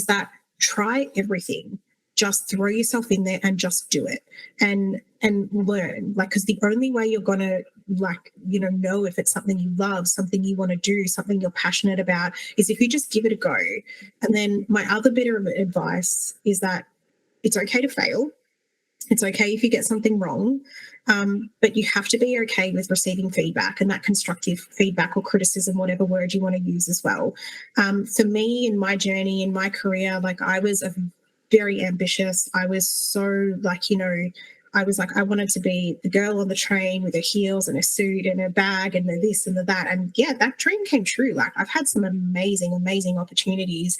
Speaker 3: that try everything. Just throw yourself in there and just do it and learn, like, because the only way you're going to, like, you know if it's something you love, something you want to do, something you're passionate about, is if you just give it a go. And then my other bit of advice is that it's okay to fail. It's okay if you get something wrong, but you have to be okay with receiving feedback and that constructive feedback or criticism, whatever word you want to use as well. For me, in my journey, in my career, like I was very ambitious. I was so like, you know, I was like, I wanted to be the girl on the train with her heels and a suit and a bag and the this and the that. And yeah, that dream came true. Like I've had some amazing, amazing opportunities.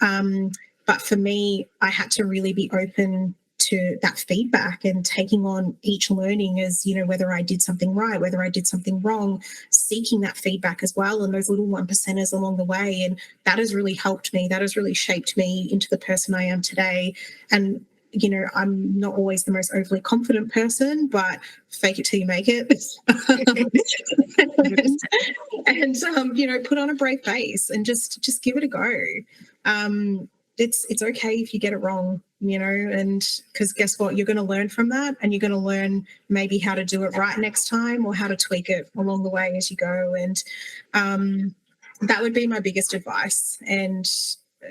Speaker 3: But for me, I had to really be open to that feedback and taking on each learning as, you know, whether I did something right, whether I did something wrong, seeking that feedback as well and those little 1%ers along the way. And that has really helped me. That has really shaped me into the person I am today. And, you know, I'm not always the most overly confident person, but fake it till you make it. and you know, put on a brave face and just give it a go. It's okay if you get it wrong, you know, and because guess what, you're going to learn from that and you're going to learn maybe how to do it right next time or how to tweak it along the way as you go. And that would be my biggest advice. And,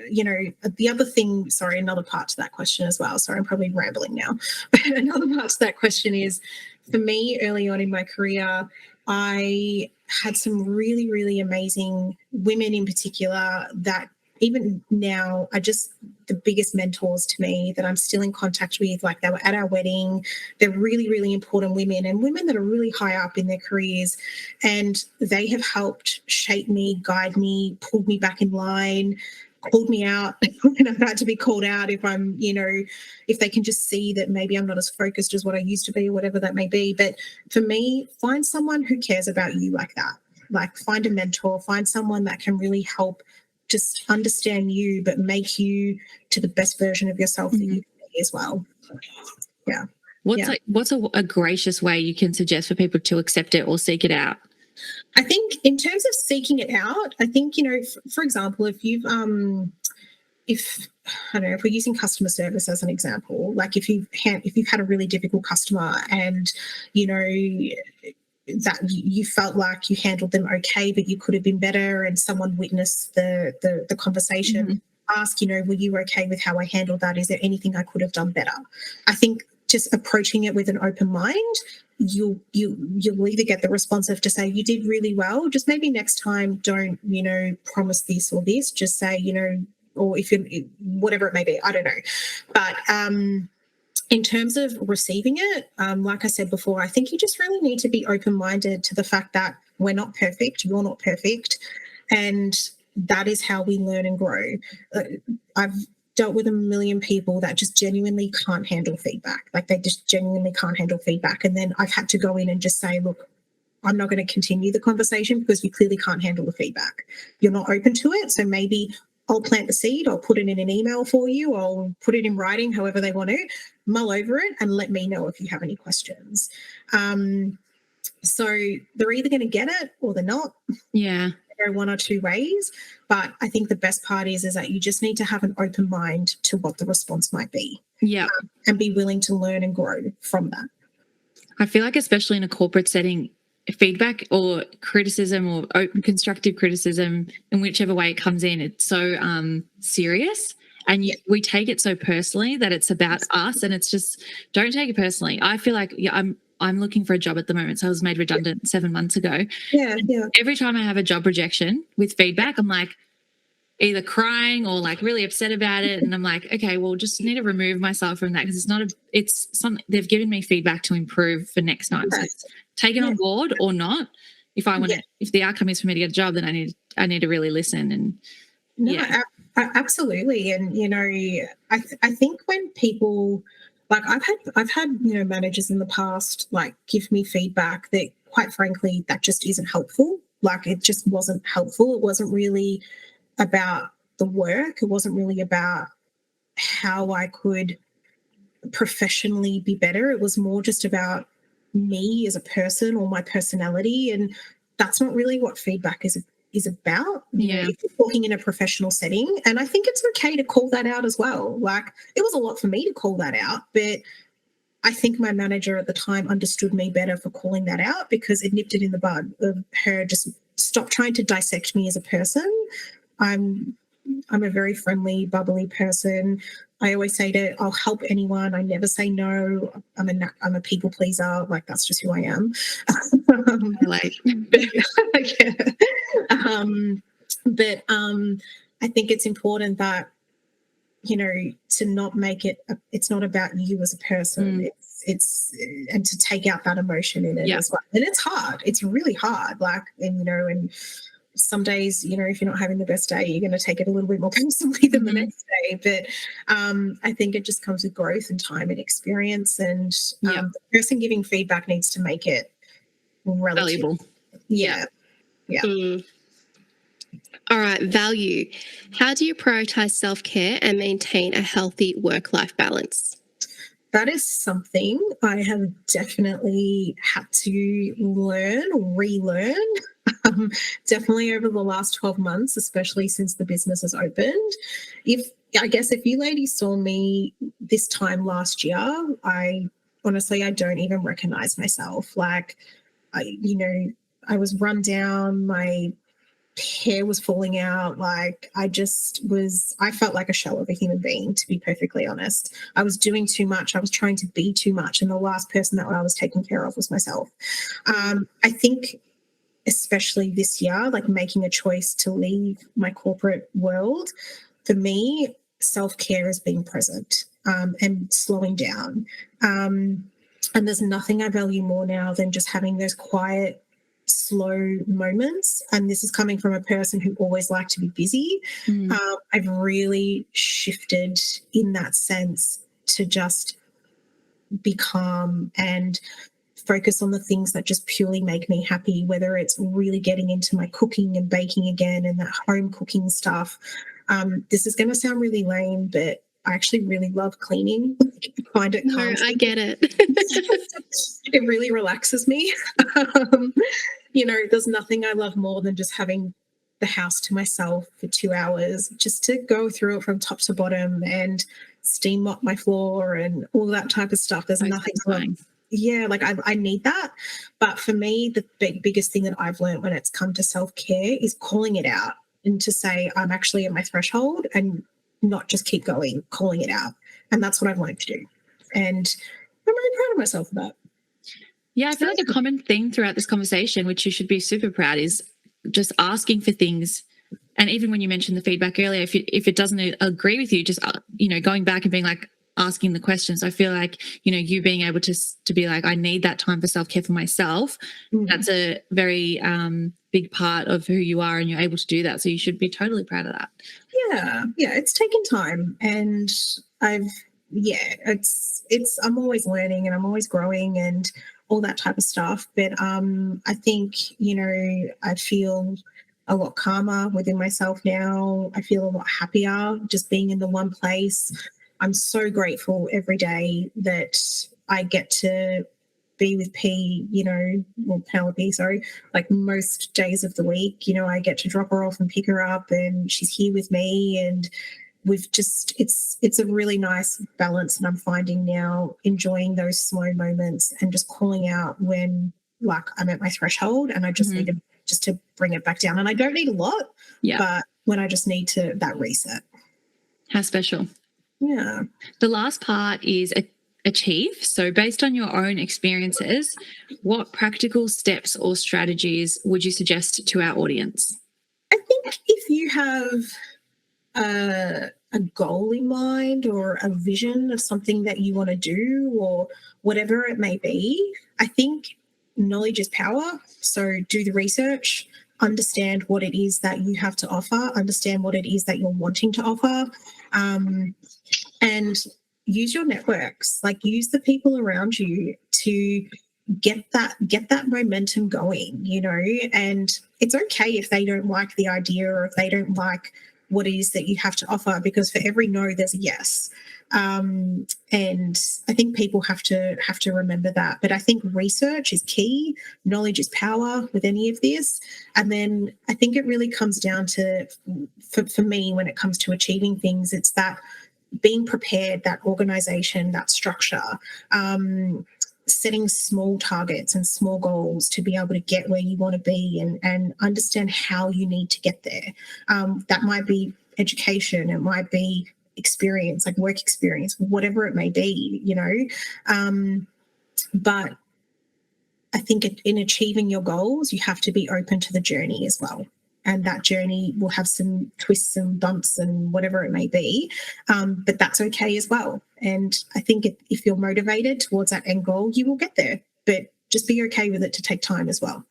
Speaker 3: you know, the other thing, another part to that question as well. Sorry, I'm probably rambling now. Another part to that question is, for me, early on in my career, I had some really, really amazing women in particular that even now are just the biggest mentors to me that I'm still in contact with. Like they were at our wedding. They're really, really important women and women that are really high up in their careers. And they have helped shape me, guide me, pulled me back in line, called me out when I've had to be called out, if I'm, if they can just see that maybe I'm not as focused as what I used to be or whatever that may be. But for me, find someone who cares about you like that. Like, find a mentor, find someone that can really help just understand you, but make you to the best version of yourself that you can be as well. Yeah.
Speaker 2: What's a gracious way you can suggest for people to accept it or seek it out?
Speaker 3: I think in terms of seeking it out, I think, for example, if you've, if I don't know, if we're using customer service as an example, like if you've had a really difficult customer and, that you felt like you handled them okay, but you could have been better, and someone witnessed the conversation, ask, were you okay with how I handled that? Is there anything I could have done better? I think just approaching it with an open mind, you'll either get the response of to say you did really well, just maybe next time don't promise this or this, just say or if you whatever it may be, I don't know. But in terms of receiving it, like I said before, I think you just really need to be open-minded to the fact that we're not perfect, you're not perfect, and that is how we learn and grow. I've dealt with a million people that just genuinely can't handle feedback. Like, they just genuinely can't handle feedback. And then I've had to go in and just say, look, I'm not going to continue the conversation because you clearly can't handle the feedback. You're not open to it. So maybe I'll plant the seed, I'll put it in an email for you, I'll put it in writing, however they want to, mull over it and let me know if you have any questions. So they're either going to get it or they're not.
Speaker 2: Yeah.
Speaker 3: There are one or two ways, but I think the best part is that you just need to have an open mind to what the response might be.
Speaker 2: Yeah.
Speaker 3: And be willing to learn and grow from that.
Speaker 2: I feel like, especially in a corporate setting, feedback or criticism or open constructive criticism, in whichever way it comes in, it's so serious, and we take it so personally that it's about us, and it's just, don't take it personally. I feel like I'm looking for a job at the moment, so I was made redundant 7 months ago.
Speaker 3: Yeah.
Speaker 2: Every time I have a job rejection with feedback, I'm like either crying or like really upset about it, and I'm like, okay, well, just need to remove myself from that, because it's something they've given me feedback to improve for next time. So take it on board or not. If I want to, if the outcome is for me to get a job, then I need to really listen. And
Speaker 3: absolutely. And I think when people, like, I've had managers in the past like give me feedback that, quite frankly, that just isn't helpful. Like, it just wasn't helpful. It wasn't really about the work. It wasn't really about how I could professionally be better. It was more just about me as a person or my personality, and that's not really what feedback is about. If you're talking in a professional setting, and I think it's okay to call that out as well. Like, it was a lot for me to call that out, but I think my manager at the time understood me better for calling that out, because it nipped it in the bud of her just stop trying to dissect me as a person. I'm a very friendly, bubbly person. I always say I'll help anyone. I never say no. I'm a people pleaser. Like, that's just who I am. But I think it's important that, to not make it, it's not about you as a person. It's and to take out that emotion in it as well. And it's hard. It's really hard. Like, and some days, if you're not having the best day, you're going to take it a little bit more personally than the next day. But I think it just comes with growth and time and experience. And the person giving feedback needs to make it
Speaker 2: valuable.
Speaker 3: Yeah.
Speaker 1: All right, value. How do you prioritize self-care and maintain a healthy work-life balance?
Speaker 3: That is something I have definitely had to relearn, definitely over the last 12 months, especially since the business has opened. If you ladies saw me this time last year, I don't even recognize myself. Like, I was run down, my hair was falling out. Like, I felt like a shell of a human being, to be perfectly honest. I was doing too much. I was trying to be too much. And the last person that I was taking care of was myself. I think especially this year, like, making a choice to leave my corporate world, for me, self-care is being present and slowing down. And there's nothing I value more now than just having those quiet slow moments. And this is coming from a person who always liked to be busy. I've really shifted in that sense to just be calm and focus on the things that just purely make me happy, whether it's really getting into my cooking and baking again and that home cooking stuff. This is going to sound really lame, but I actually really love cleaning. I find it calm.
Speaker 1: I get it.
Speaker 3: It really relaxes me. There's nothing I love more than just having the house to myself for 2 hours, just to go through it from top to bottom and steam mop my floor and all that type of stuff. There's nothing I need that. But for me, the biggest thing that I've learned when it's come to self-care is calling it out and to say I'm actually at my threshold and not just keep going, calling it out. And that's what I've learned to do. And I'm really proud of myself for that.
Speaker 2: Yeah, I feel like a common theme throughout this conversation, which you should be super proud, is just asking for things. And even when you mentioned the feedback earlier, if it doesn't agree with you, just, going back and being like, asking the questions. I feel like, you being able to be like, I need that time for self-care for myself. That's a very big part of who you are, and you're able to do that. So you should be totally proud of that.
Speaker 3: Yeah, it's taken time, and I'm always learning and I'm always growing and all that type of stuff. But I think, I feel a lot calmer within myself now. I feel a lot happier just being in the one place. I'm so grateful every day that I get to be with Penelope, like most days of the week. I get to drop her off and pick her up, and she's here with me, and it's a really nice balance that I'm finding now, enjoying those slow moments and just calling out when like I'm at my threshold and I just need to bring it back down. And I don't need a lot, but when I just need that reset.
Speaker 2: How special.
Speaker 3: Yeah.
Speaker 2: The last part is achieve. So based on your own experiences, what practical steps or strategies would you suggest to our audience?
Speaker 3: I think if you have a goal in mind or a vision of something that you want to do or whatever it may be, I think knowledge is power. So do the research, understand what it is that you have to offer, understand what it is that you're wanting to offer, and use your networks, like use the people around you to get that momentum going, and it's okay if they don't like the idea or if they don't like what it is that you have to offer, because for every no there's a yes. And I think people have to remember that. But I think research is key, knowledge is power with any of this. And then I think it really comes down to, for me, when it comes to achieving things, it's that being prepared, that organization, that structure, setting small targets and small goals to be able to get where you want to be and understand how you need to get there. That might be education, it might be experience, like work experience, whatever it may be, but I think in achieving your goals, you have to be open to the journey as well. And that journey will have some twists and bumps and whatever it may be, but that's okay as well. And I think if you're motivated towards that end goal, you will get there, but just be okay with it to take time as well.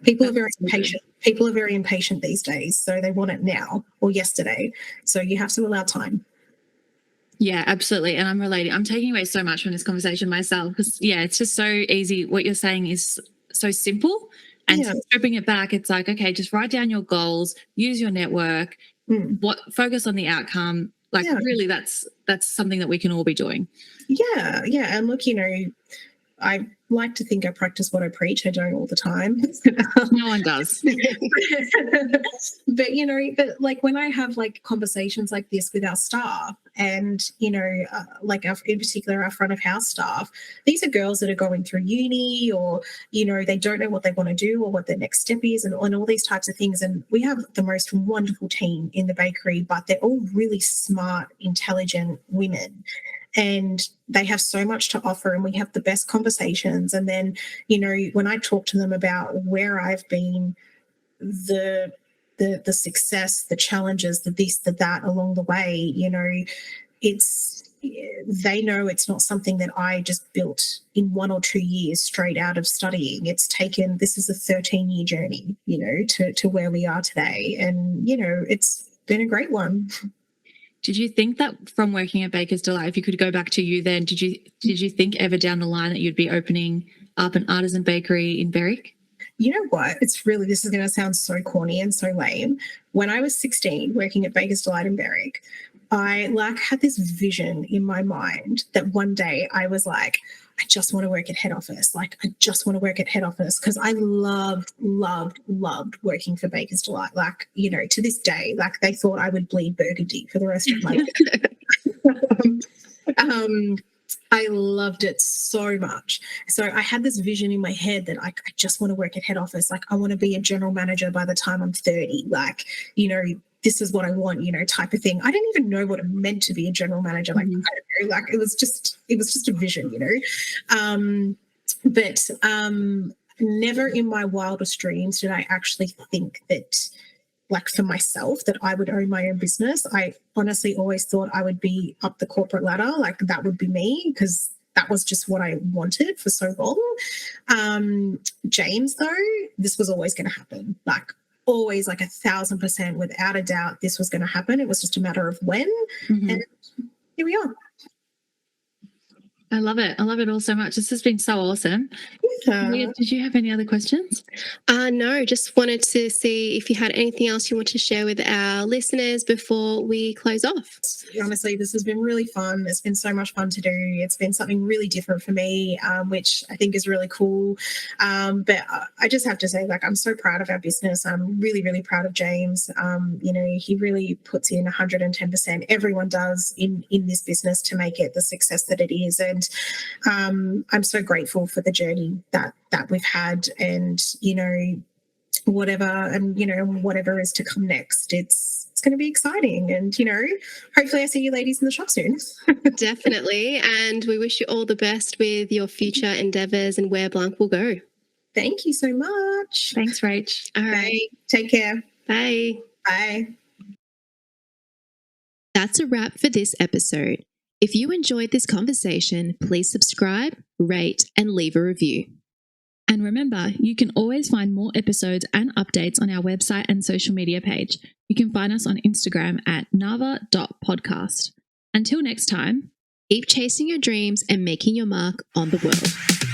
Speaker 3: People are very impatient. People are very impatient these days, so they want it now or yesterday. So you have to allow time.
Speaker 2: Yeah, absolutely. And I'm relating. I'm taking away so much from this conversation myself because, it's just so easy. What you're saying is so simple. And stripping it back, it's like, okay, just write down your goals, use your network, focus on the outcome. Like really that's something that we can all be doing.
Speaker 3: Yeah. And look, I like to think I practice what I preach. I don't all the time.
Speaker 2: No one does.
Speaker 3: but like when I have like conversations like this with our staff and, like in particular our front of house staff, these are girls that are going through uni or, they don't know what they want to do or what their next step is and all these types of things. And we have the most wonderful team in the bakery, but they're all really smart, intelligent women. And they have so much to offer and we have the best conversations. And then, when I talk to them about where I've been, the success, the challenges, the this, the that along the way, it's they know it's not something that I just built in 1 or 2 years straight out of studying. This is a 13-year journey, to where we are today. And, it's been a great one.
Speaker 2: Did you think that from working at Baker's Delight, if you could go back to you then, did you think ever down the line that you'd be opening up an artisan bakery in Berwick?
Speaker 3: You know what? This is going to sound so corny and so lame. When I was 16, working at Baker's Delight in Berwick, I had this vision in my mind that one day I was like, I just want to work at head office. I just want to work at head office, because I loved working for Baker's Delight. To this day, they thought I would bleed burgundy for the rest of my life. I loved it so much. So I had this vision in my head that I just want to work at head office. I want to be a general manager by the time I'm 30. This is what I want, type of thing. I didn't even know what it meant to be a general manager. I don't know, it was just a vision, But never in my wildest dreams did I actually think that, for myself, that I would own my own business. I honestly always thought I would be up the corporate ladder, that would be me, because that was just what I wanted for so long. James, though, this was always going to happen. Always, 1,000%, without a doubt, this was going to happen. It was just a matter of when. Mm-hmm. And here we are.
Speaker 2: I love it. I love it all so much. This has been so awesome. Leah, did you have any other questions?
Speaker 1: No, just wanted to see if you had anything else you want to share with our listeners before we close off.
Speaker 3: Honestly, this has been really fun. It's been so much fun to do. It's been something really different for me, which I think is really cool. But I just have to say, I'm so proud of our business. I'm really, really proud of James. He really puts in 110%. Everyone does in this business to make it the success that it is. And I'm so grateful for the journey that we've had, and whatever is to come next. It's going to be exciting, and hopefully I see you ladies in the shop soon.
Speaker 1: Definitely, and we wish you all the best with your future endeavours and where Blanc will go.
Speaker 3: Thank you so much.
Speaker 2: Thanks, Rach.
Speaker 1: All right,
Speaker 3: take care.
Speaker 1: Bye.
Speaker 2: That's a wrap for this episode. If you enjoyed this conversation, please subscribe, rate, and leave a review. And remember, you can always find more episodes and updates on our website and social media page. You can find us on Instagram at nava.podcast. Until next time, keep chasing your dreams and making your mark on the world.